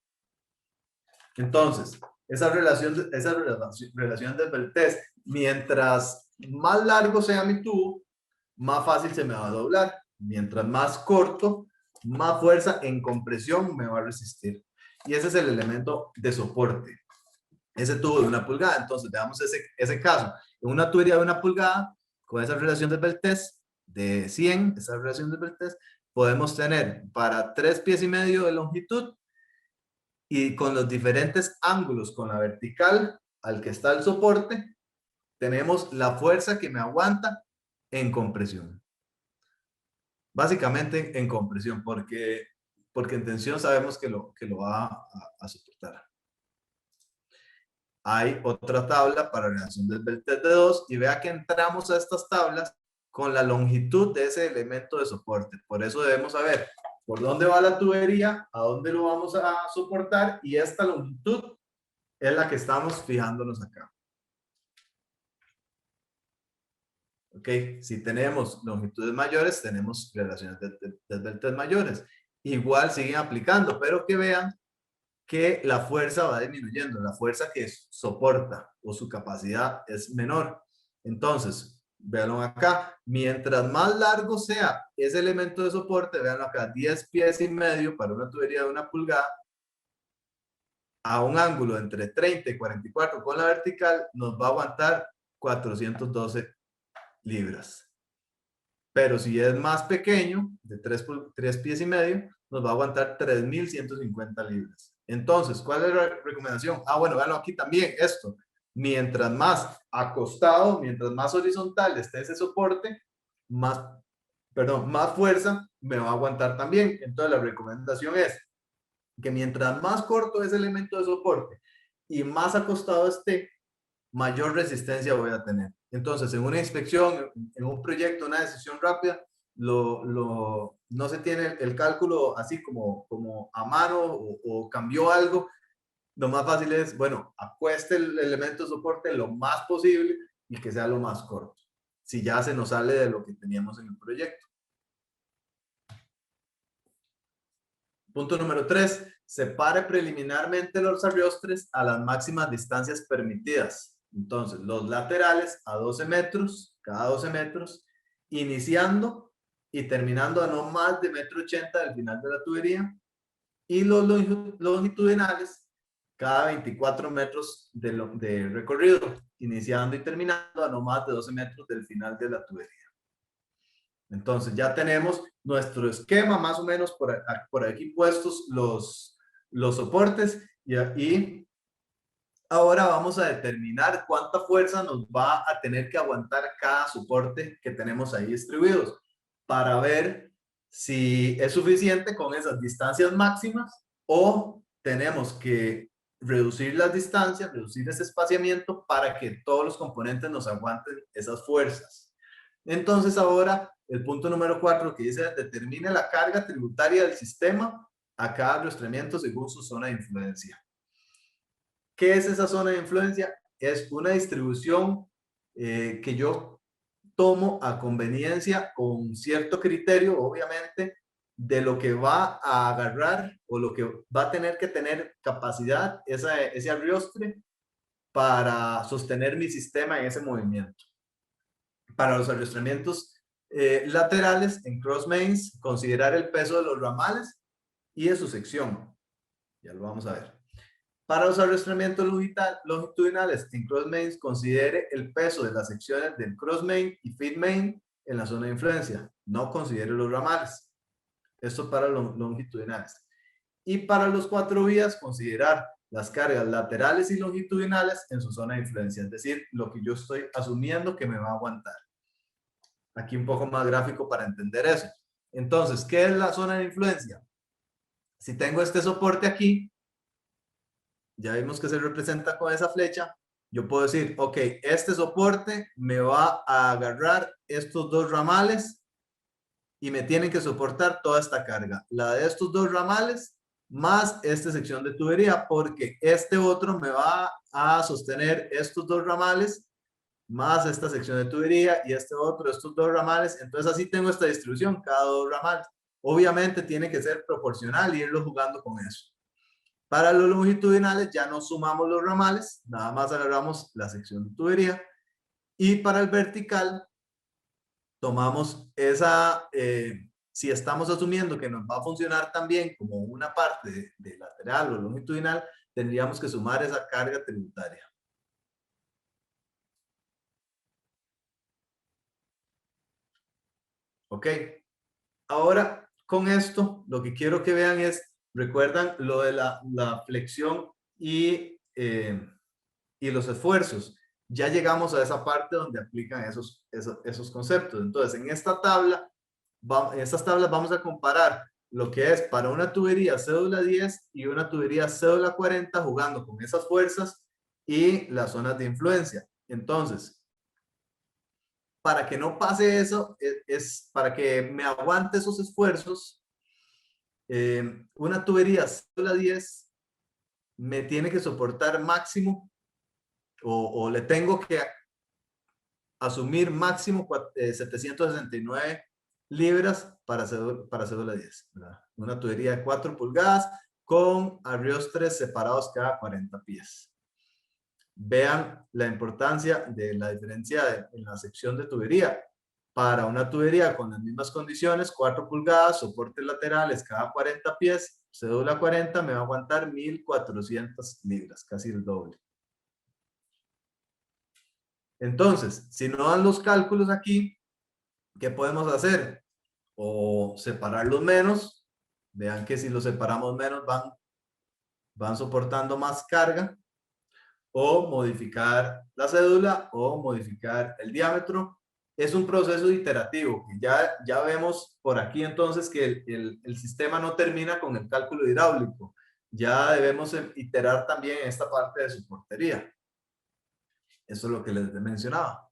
Entonces, esa relación de esbeltez, mientras más largo sea mi tubo, más fácil se me va a doblar. Mientras más corto, más fuerza en compresión me va a resistir. Y ese es el elemento de soporte. Ese tubo de 1 pulgada. Entonces, veamos ese caso. En una tubería de 1 pulgada, con esa relación de esbeltez de 100, esa relación de esbeltez, podemos tener para 3 pies y medio de longitud, y con los diferentes ángulos, con la vertical al que está el soporte, tenemos la fuerza que me aguanta en compresión. Básicamente en compresión, porque en tensión sabemos que lo va a soportar. Hay otra tabla para relación de esbeltez de 2, y vea que entramos a estas tablas con la longitud de ese elemento de soporte. Por eso debemos saber por dónde va la tubería, a dónde lo vamos a soportar, y esta longitud es la que estamos fijándonos acá. Ok, si tenemos longitudes mayores, tenemos relaciones de esbeltez mayores. Igual siguen aplicando, pero que vean que la fuerza va disminuyendo, la fuerza que soporta o su capacidad es menor. Entonces, véanlo acá, mientras más largo sea ese elemento de soporte, véanlo acá, 10 pies y medio para una tubería de 1 pulgada, a un ángulo entre 30 y 44 con la vertical, nos va a aguantar 412 libras. Pero si es más pequeño, de 3 pies y medio, nos va a aguantar 3,150 libras. Entonces, ¿cuál es la recomendación? Bueno, véanlo aquí también, esto. Mientras más acostado, mientras más horizontal esté ese soporte, más fuerza me va a aguantar también. Entonces, la recomendación es que mientras más corto es el elemento de soporte y más acostado esté, mayor resistencia voy a tener. Entonces, en una inspección, en un proyecto, una decisión rápida, no se tiene el cálculo así como a mano o cambió algo. Lo más fácil es, bueno, acueste el elemento de soporte lo más posible y que sea lo más corto, si ya se nos sale de lo que teníamos en el proyecto. Punto número 3, separe preliminarmente los arriostres a las máximas distancias permitidas. Entonces, los laterales a 12 metros, cada 12 metros, iniciando y terminando a no más de 1,80 m del final de la tubería, y los longitudinales cada 24 metros de recorrido, iniciando y terminando a no más de 12 metros del final de la tubería. Entonces ya tenemos nuestro esquema más o menos por aquí puestos los soportes, y ahora vamos a determinar cuánta fuerza nos va a tener que aguantar cada soporte que tenemos ahí distribuidos, para ver si es suficiente con esas distancias máximas o tenemos que reducir las distancias, reducir ese espaciamiento para que todos los componentes nos aguanten esas fuerzas. Entonces ahora el punto número 4 que dice determine la carga tributaria del sistema a cada arrastramiento según su zona de influencia. ¿Qué es esa zona de influencia? Es una distribución que yo tomo a conveniencia con cierto criterio, obviamente, de lo que va a agarrar o lo que va a tener que tener capacidad ese arriostre para sostener mi sistema en ese movimiento. Para los arrastramientos laterales en cross mains, considerar el peso de los ramales y de su sección. Ya lo vamos a ver. Para los arrastramientos longitudinales en cross mains, considere el peso de las secciones del cross main y feed main en la zona de influencia. No considere los ramales. Esto para los longitudinales. Y para los 4 vías, considerar las cargas laterales y longitudinales en su zona de influencia. Es decir, lo que yo estoy asumiendo que me va a aguantar. Aquí un poco más gráfico para entender eso. Entonces, ¿qué es la zona de influencia? Si tengo este soporte aquí, ya vimos que se representa con esa flecha, yo puedo decir, ok, este soporte me va a agarrar estos 2 ramales y me tienen que soportar toda esta carga. La de estos 2 ramales más esta sección de tubería, porque este otro me va a sostener estos 2 ramales más esta sección de tubería y este otro, estos 2 ramales. Entonces así tengo esta distribución, cada 2 ramales. Obviamente tiene que ser proporcional y irlo jugando con eso. Para los longitudinales ya no sumamos los ramales, nada más agarramos la sección de tubería. Y para el vertical, tomamos esa, si estamos asumiendo que nos va a funcionar también como una parte de lateral o longitudinal, tendríamos que sumar esa carga tributaria. Ok, ahora con esto lo que quiero que vean es, recuerdan lo de la flexión y los esfuerzos. Ya llegamos a esa parte donde aplican esos conceptos. Entonces, en estas tablas vamos a comparar lo que es para una tubería cédula 10 y una tubería cédula 40 jugando con esas fuerzas y las zonas de influencia. Entonces, para que no pase eso, para que me aguante esos esfuerzos, una tubería cédula 10 me tiene que soportar máximo o le tengo que asumir máximo 769 libras para cédula 10. ¿Verdad? Una tubería de 4 pulgadas con arriostres separados cada 40 pies. Vean la importancia de la diferencia en la sección de tubería. Para una tubería con las mismas condiciones, 4 pulgadas, soportes laterales cada 40 pies, cédula 40 me va a aguantar 1400 libras, casi el doble. Entonces, si no dan los cálculos aquí, ¿qué podemos hacer? O separarlos menos. Vean que si los separamos menos van soportando más carga. O modificar la cédula o modificar el diámetro. Es un proceso iterativo. Ya vemos por aquí entonces que el sistema no termina con el cálculo hidráulico. Ya debemos iterar también esta parte de soportería. Eso es lo que les mencionaba.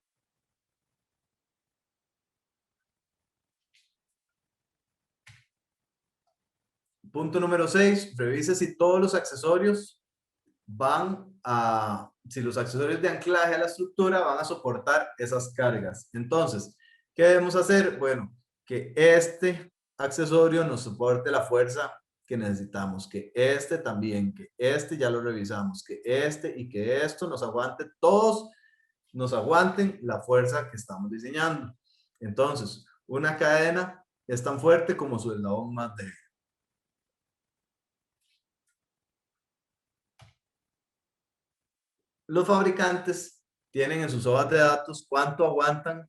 Punto número 6, revise si todos los accesorios si los accesorios de anclaje a la estructura van a soportar esas cargas. Entonces, ¿qué debemos hacer? Bueno, que este accesorio nos soporte la fuerza que necesitamos, que este también, que este ya lo revisamos, que este y que esto nos aguante, todos nos aguanten la fuerza que estamos diseñando. Entonces, una cadena es tan fuerte como su eslabón más débil. Los fabricantes tienen en sus hojas de datos cuánto aguantan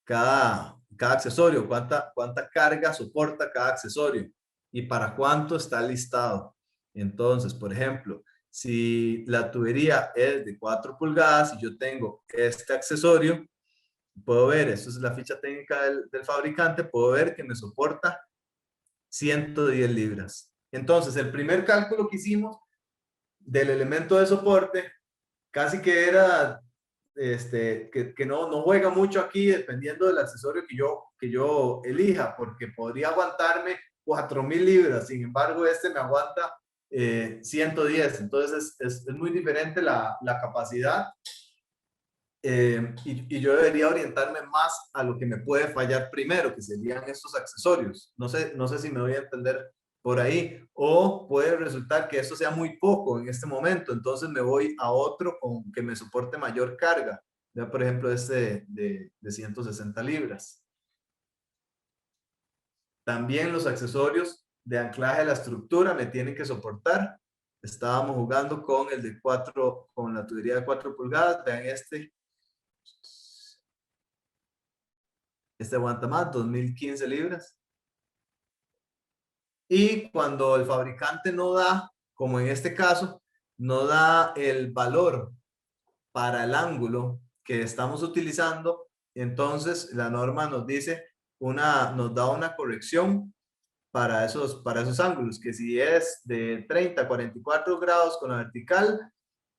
cada accesorio, cuánta carga soporta cada accesorio y para cuánto está listado. Entonces, por ejemplo, si la tubería es de 4 pulgadas y yo tengo este accesorio, puedo ver, esto es la ficha técnica del fabricante, puedo ver que me soporta 110 libras. Entonces, el primer cálculo que hicimos del elemento de soporte casi que era que no juega mucho aquí dependiendo del accesorio que yo elija, porque podría aguantarme 4000 libras, sin embargo este me aguanta 110, entonces es muy diferente la capacidad y yo debería orientarme más a lo que me puede fallar primero, que serían estos accesorios. No sé si me voy a entender por ahí. O puede resultar que esto sea muy poco en este momento, entonces me voy a otro con que me soporte mayor carga. Ya, por ejemplo, este de 160 libras. También los accesorios de anclaje a la estructura me tienen que soportar. Estábamos jugando con el de 4, con la tubería de 4 pulgadas. Vean este aguanta más, 2015 libras. Y cuando el fabricante no da, como en este caso, no da el valor para el ángulo que estamos utilizando, entonces la norma nos dice nos da una corrección para esos ángulos, que si es de 30 a 44 grados con la vertical,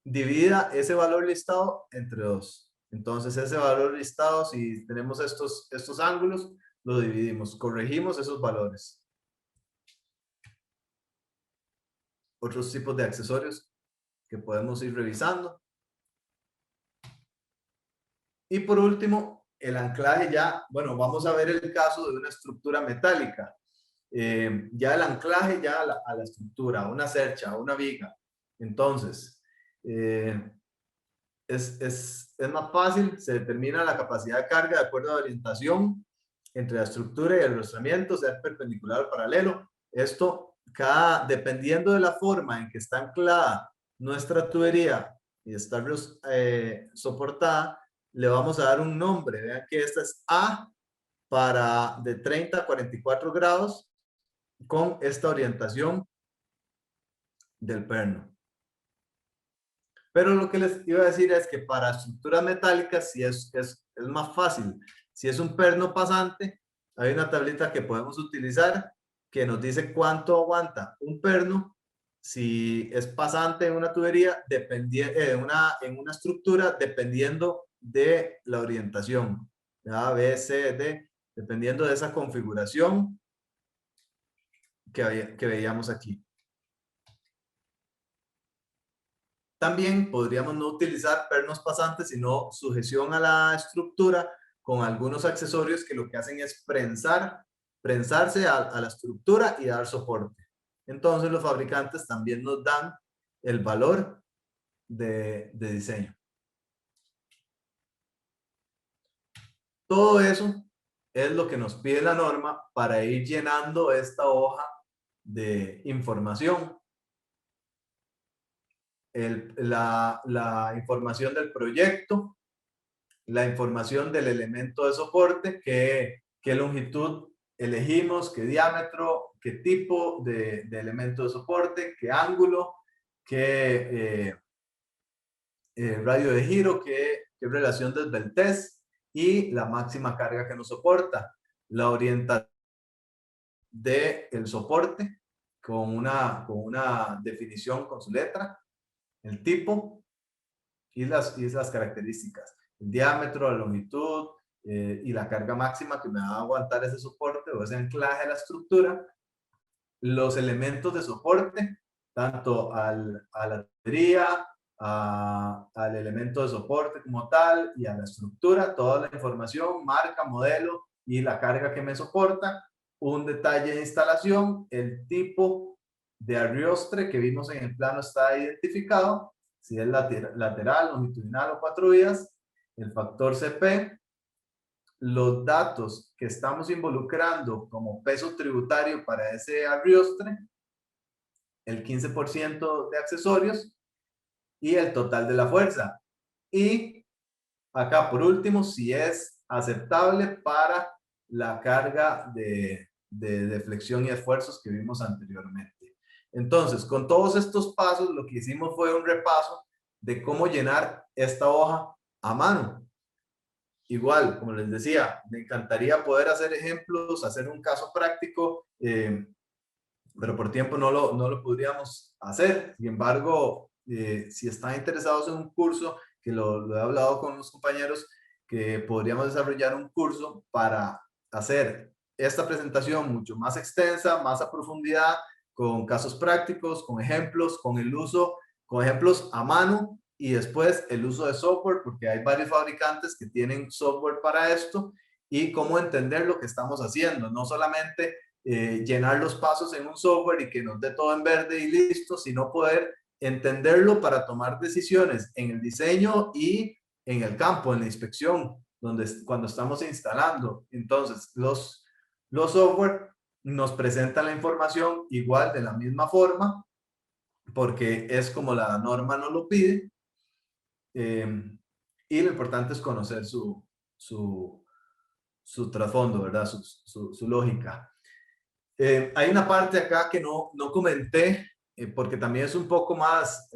divida ese valor listado entre 2. Entonces ese valor listado, si tenemos estos ángulos, lo dividimos, corregimos esos valores. Otros tipos de accesorios que podemos ir revisando. Y por último, el anclaje ya, bueno, vamos a ver el caso de una estructura metálica. Ya el anclaje ya a la estructura, una cercha, una viga. Entonces, es más fácil, se determina la capacidad de carga de acuerdo a la orientación entre la estructura y el rozamiento, sea perpendicular o paralelo. Esto, dependiendo de la forma en que está anclada nuestra tubería y está soportada, le vamos a dar un nombre. Vean que esta es A para de 30 a 44 grados con esta orientación del perno. Pero lo que les iba a decir es que para estructuras metálicas sí es más fácil. Si es un perno pasante, hay una tablita que podemos utilizar que nos dice cuánto aguanta un perno si es pasante en una tubería, en una estructura, dependiendo de la orientación. A, B, C, D, dependiendo de esa configuración que veíamos aquí. También podríamos no utilizar pernos pasantes, sino sujeción a la estructura con algunos accesorios que lo que hacen es prensarse a la estructura y dar soporte. Entonces los fabricantes también nos dan el valor de diseño. Todo eso es lo que nos pide la norma para ir llenando esta hoja de información. La información del proyecto, la información del elemento de soporte, qué longitud elegimos, qué diámetro, qué tipo de elemento de soporte, qué ángulo, qué radio de giro, qué relación de esbeltez y la máxima carga que nos soporta. La orientación del soporte con una definición con su letra, el tipo y las características, el diámetro, la longitud y la carga máxima que me va a aguantar ese soporte o ese anclaje a la estructura, los elementos de soporte, tanto a la tubería, al elemento de soporte como tal y a la estructura, toda la información, marca, modelo y la carga que me soporta, un detalle de instalación, el tipo de arriostre que vimos en el plano está identificado, si es lateral, longitudinal o 4 vías, el factor CP, los datos que estamos involucrando como peso tributario para ese arriostre, el 15% de accesorios y el total de la fuerza. Y acá por último, si es aceptable para la carga de deflexión y esfuerzos que vimos anteriormente. Entonces, con todos estos pasos, lo que hicimos fue un repaso de cómo llenar esta hoja a mano. Igual, como les decía, me encantaría poder hacer ejemplos, hacer un caso práctico, pero por tiempo no lo podríamos hacer. Sin embargo, si están interesados en un curso, que lo he hablado con los compañeros, que podríamos desarrollar un curso para hacer esta presentación mucho más extensa, más a profundidad, con casos prácticos, con ejemplos, con ejemplos a mano y después el uso de software, porque hay varios fabricantes que tienen software para esto y cómo entender lo que estamos haciendo, no solamente llenar los pasos en un software y que nos dé todo en verde y listo, sino poder entenderlo para tomar decisiones en el diseño y en el campo, en la inspección, cuando estamos instalando. Entonces, los software nos presentan la información igual de la misma forma, porque es como la norma nos lo pide. Y lo importante es conocer su trasfondo, ¿verdad? Su lógica. Hay una parte acá que no comenté, porque también es un poco más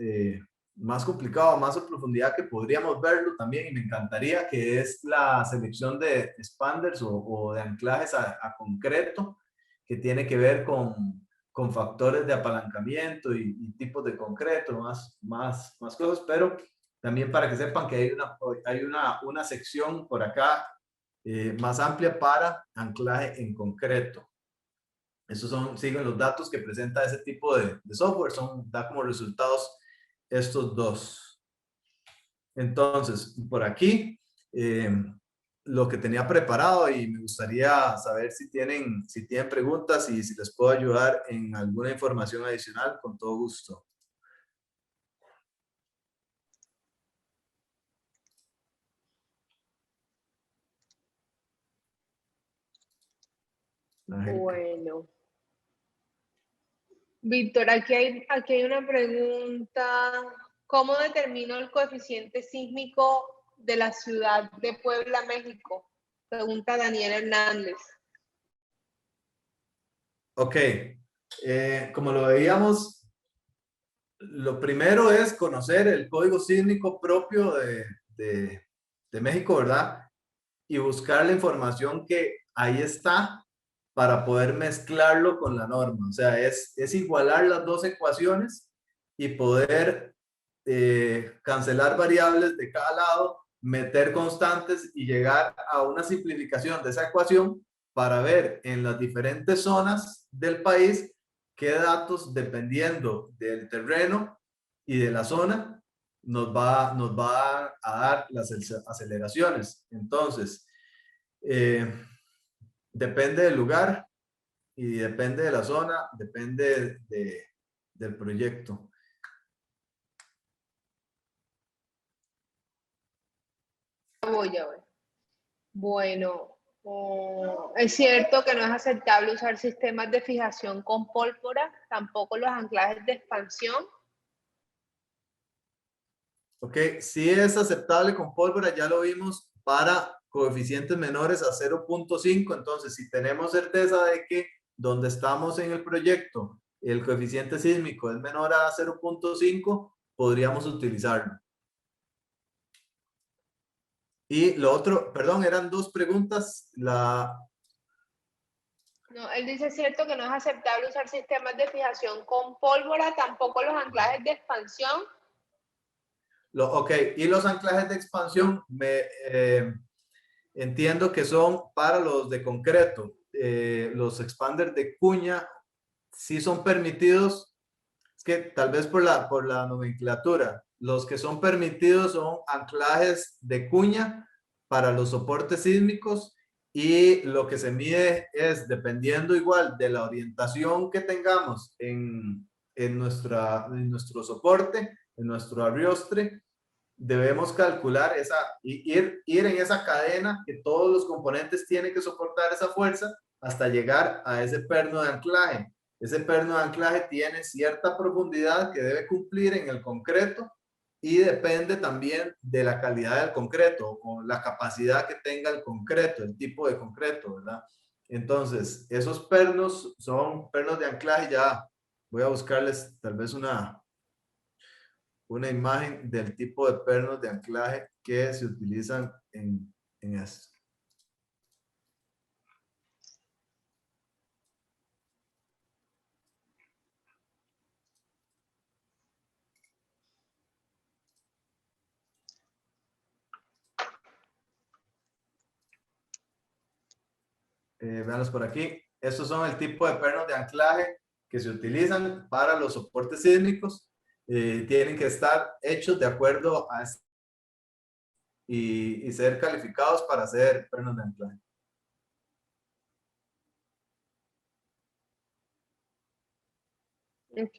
complicado, más a profundidad, que podríamos verlo también y me encantaría, que es la selección de expanders o de anclajes a concreto, que tiene que ver con factores de apalancamiento y tipos de concreto, más cosas, pero también para que sepan que hay una sección por acá más amplia para anclaje en concreto. Esos siguen los datos que presenta ese tipo de software, da como resultados estos dos. Entonces, por aquí, lo que tenía preparado, y me gustaría saber si tienen preguntas y si les puedo ayudar en alguna información adicional, con todo gusto. Bueno. Víctor, aquí hay una pregunta. ¿Cómo determino el coeficiente sísmico de la ciudad de Puebla, México? Pregunta Daniel Hernández. Ok, como lo veíamos, lo primero es conocer el código sísmico propio de México, ¿verdad? Y buscar la información que ahí está para poder mezclarlo con la norma. O sea, es igualar las dos ecuaciones y poder cancelar variables de cada lado, meter constantes y llegar a una simplificación de esa ecuación para ver en las diferentes zonas del país qué datos, dependiendo del terreno y de la zona, nos va a dar las aceleraciones. Entonces, depende del lugar y depende de la zona, depende del proyecto. Voy a ver. Bueno, es cierto que no es aceptable usar sistemas de fijación con pólvora, tampoco los anclajes de expansión. Ok, si es aceptable con pólvora, ya lo vimos, para coeficientes menores a 0.5. Entonces, si tenemos certeza de que donde estamos en el proyecto el coeficiente sísmico es menor a 0.5, podríamos utilizarlo. Y lo otro, perdón, eran dos preguntas. No, él dice, es cierto que no es aceptable usar sistemas de fijación con pólvora, tampoco los anclajes de expansión. Ok, y los anclajes de expansión entiendo que son para los de concreto. Los expanders de cuña sí son permitidos. Es que tal vez por la nomenclatura, los que son permitidos son anclajes de cuña para los soportes sísmicos, y lo que se mide es, dependiendo igual de la orientación que tengamos en nuestro soporte, en nuestro arriostre, debemos calcular ir en esa cadena que todos los componentes tienen que soportar esa fuerza hasta llegar a ese perno de anclaje. Ese perno de anclaje tiene cierta profundidad que debe cumplir en el concreto, y depende también de la calidad del concreto o la capacidad que tenga el concreto, el tipo de concreto, ¿verdad? Entonces, esos pernos son pernos de anclaje. Ya voy a buscarles tal vez una imagen del tipo de pernos de anclaje que se utilizan en esto. Veanlos por aquí. Estos son el tipo de pernos de anclaje que se utilizan para los soportes sísmicos. Tienen que estar hechos de acuerdo a y ser calificados para ser pernos de anclaje. Ok.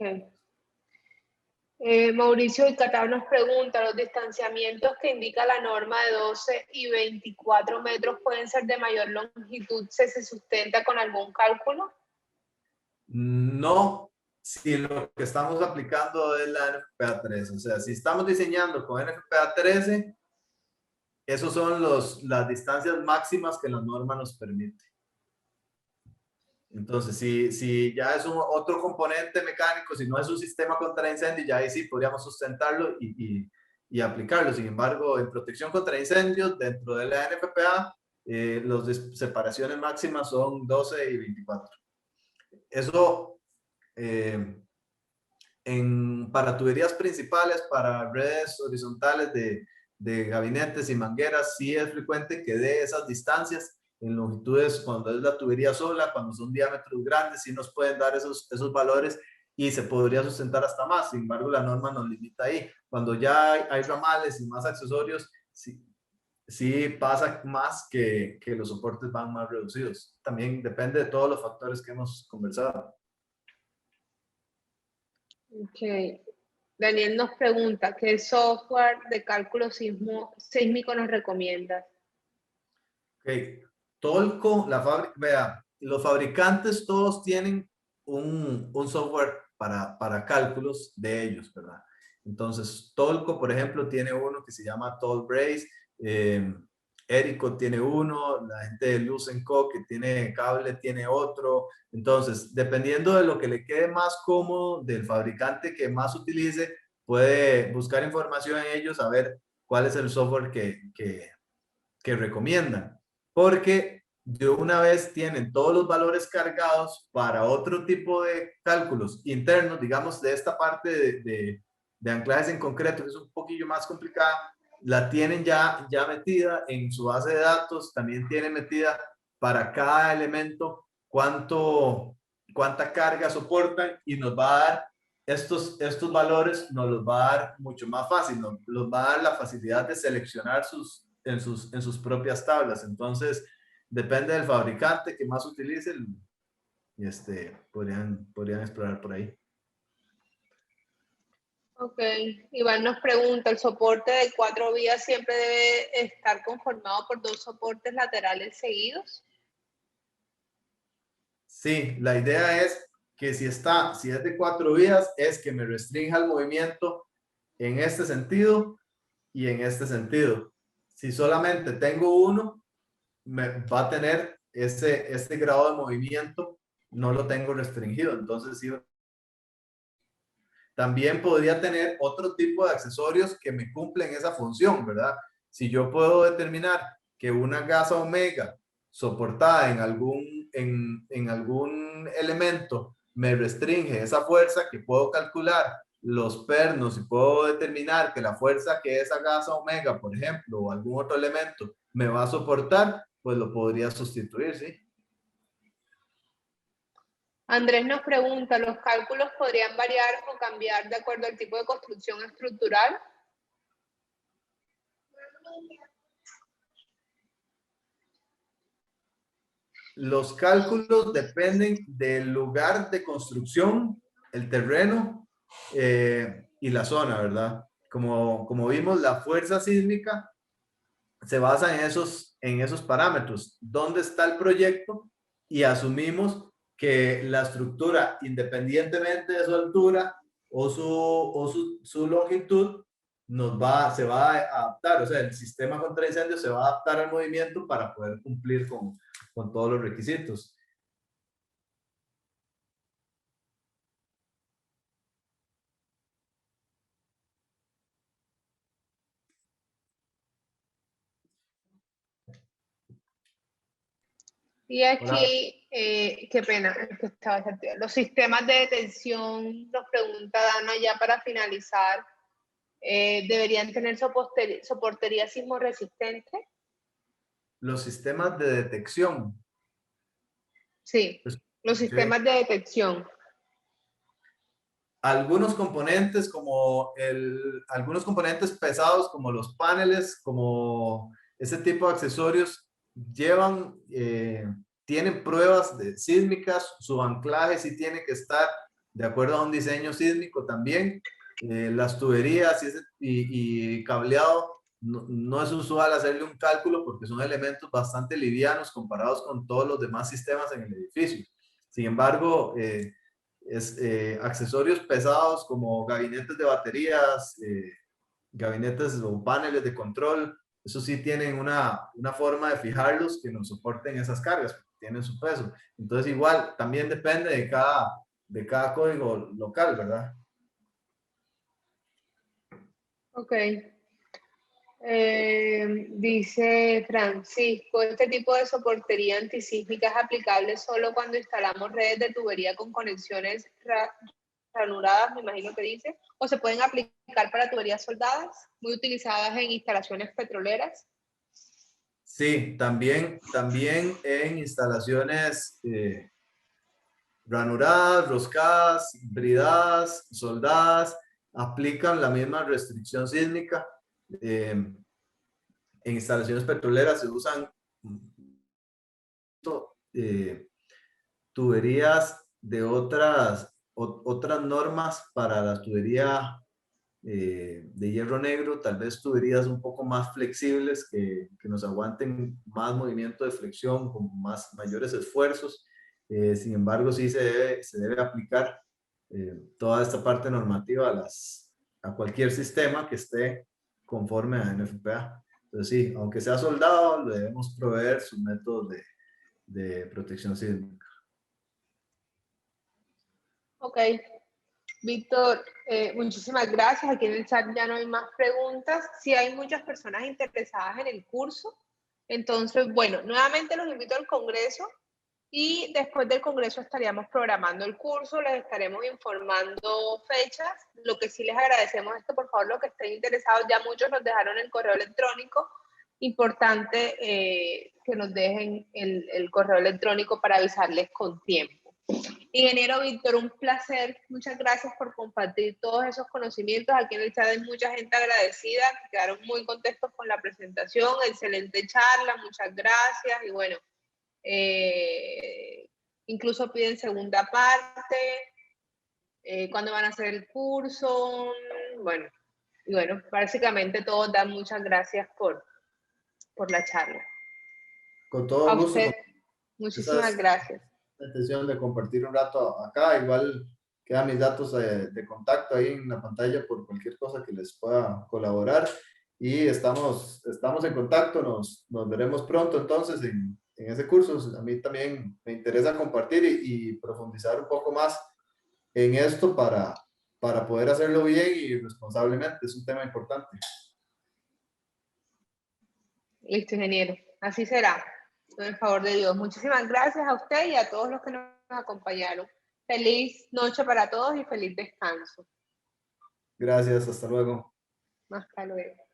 Mauricio Icatao nos pregunta, ¿los distanciamientos que indica la norma de 12 y 24 metros pueden ser de mayor longitud si se sustenta con algún cálculo? No, si lo que estamos aplicando es la NFPA 13. O sea, si estamos diseñando con NFPA 13, esos son las distancias máximas que la norma nos permite. Entonces, si ya es otro componente mecánico, si no es un sistema contra incendio, ya ahí sí podríamos sustentarlo y aplicarlo. Sin embargo, en protección contra incendios, dentro de la NFPA, las separaciones máximas son 12 y 24. Eso, para tuberías principales, para redes horizontales de gabinetes y mangueras, sí es frecuente que dé esas distancias en longitudes cuando es la tubería sola, cuando son diámetros grandes, sí nos pueden dar esos valores y se podría sustentar hasta más. Sin embargo, la norma nos limita ahí. Cuando ya hay ramales y más accesorios, sí pasa más que los soportes van más reducidos. También depende de todos los factores que hemos conversado. Ok. Daniel nos pregunta, ¿qué software de cálculo sísmico nos recomiendas? Ok, Tolco, la fábrica, vea, los fabricantes todos tienen un software para cálculos de ellos, ¿verdad? Entonces, Tolco, por ejemplo, tiene uno que se llama TollBrace, Erico tiene uno, la gente de Lucenco que tiene cable tiene otro. Entonces, dependiendo de lo que le quede más cómodo del fabricante que más utilice, puede buscar información en ellos, a ver cuál es el software que recomiendan, porque de una vez tienen todos los valores cargados para otro tipo de cálculos internos, digamos, de esta parte de anclajes en concreto, que es un poquillo más complicada, la tienen ya metida en su base de datos, también tienen metida para cada elemento cuánta carga soportan y nos va a dar estos valores, nos los va a dar mucho más fácil, nos los va a dar la facilidad de seleccionar en sus propias tablas. Entonces, depende del fabricante que más utilice y podrían explorar por ahí. Ok, Iván nos pregunta, ¿el soporte de 4 vías siempre debe estar conformado por 2 soportes laterales seguidos? Sí, la idea es que si es de 4 vías, es que me restrinja el movimiento en este sentido y en este sentido. Si solamente tengo uno, va a tener este grado de movimiento, no lo tengo restringido. Entonces, sí, también podría tener otro tipo de accesorios que me cumplen esa función, ¿verdad? Si yo puedo determinar que una gasa omega soportada en algún elemento me restringe esa fuerza, que puedo calcular los pernos y puedo determinar que la fuerza que esa gasa omega, por ejemplo, o algún otro elemento me va a soportar, pues lo podría sustituir, ¿sí? Andrés nos pregunta, ¿los cálculos podrían variar o cambiar de acuerdo al tipo de construcción estructural? Los cálculos dependen del lugar de construcción, el terreno y la zona, ¿verdad? Como vimos, la fuerza sísmica se basa en esos parámetros. ¿Dónde está el proyecto? Y asumimos que la estructura, independientemente de su altura o su longitud, se va a adaptar. O sea, el sistema contra incendios se va a adaptar al movimiento para poder cumplir con todos los requisitos. Y Hola. aquí, qué pena, es que estaba desactivado. Los sistemas de detención, nos pregunta Dana ya para finalizar, ¿deberían tener soportería sismo resistente? Los sistemas de detección. Sí, Pues, los okay. sistemas de detección. Algunos componentes algunos componentes pesados como los paneles, como ese tipo de accesorios tienen pruebas sísmicas, su anclaje sí tiene que estar de acuerdo a un diseño sísmico también. Las tuberías y cableado, no es usual hacerle un cálculo porque son elementos bastante livianos comparados con todos los demás sistemas en el edificio. Sin embargo, accesorios pesados como gabinetes de baterías, gabinetes o paneles de control, eso sí tienen una forma de fijarlos que nos soporten esas cargas, porque tienen su peso. Entonces igual, también depende de cada código local, ¿verdad? Ok. Dice Francisco, este tipo de soportería antisísmica es aplicable solo cuando instalamos redes de tubería con conexiones ranuradas, me imagino que dice, o se pueden aplicar para tuberías soldadas, muy utilizadas en instalaciones petroleras. Sí, también en instalaciones ranuradas, roscadas, bridadas, soldadas, aplican la misma restricción sísmica. En instalaciones petroleras se usan eh, tuberías de otras normas para la tubería de hierro negro, tal vez tuberías un poco más flexibles que nos aguanten más movimiento de flexión con mayores esfuerzos. Sin embargo, sí se debe aplicar toda esta parte normativa a cualquier sistema que esté conforme a NFPA. Entonces sí, aunque sea soldado, le debemos proveer sus métodos de protección sísmica. Ok, Víctor, muchísimas gracias. Aquí en el chat ya no hay más preguntas. Sí hay muchas personas interesadas en el curso. Entonces, bueno, nuevamente los invito al Congreso y después del Congreso estaríamos programando el curso, les estaremos informando fechas. Lo que sí les agradecemos es que por favor los que estén interesados, ya muchos nos dejaron el correo electrónico. Importante que nos dejen el correo electrónico para avisarles con tiempo. Ingeniero Víctor, un placer. Muchas gracias por compartir todos esos conocimientos. Aquí en el chat hay mucha gente agradecida, que quedaron muy contentos con la presentación. Excelente charla, muchas gracias. Y bueno, incluso piden segunda parte. ¿Cuándo van a hacer el curso? Bueno, y bueno, básicamente todos dan muchas gracias por la charla. Con todo A gusto. usted, muchísimas gracias. La intención de compartir un rato acá. Igual quedan mis datos de contacto ahí en la pantalla por cualquier cosa que les pueda colaborar. Y estamos en contacto. Nos veremos pronto entonces en ese curso. A mí también me interesa compartir y profundizar un poco más en esto para poder hacerlo bien y responsablemente. Es un tema importante. Listo, ingeniero. Así será. Con el favor de Dios. Muchísimas gracias a usted y a todos los que nos acompañaron. Feliz noche para todos y feliz descanso. Gracias. Hasta luego. Hasta luego.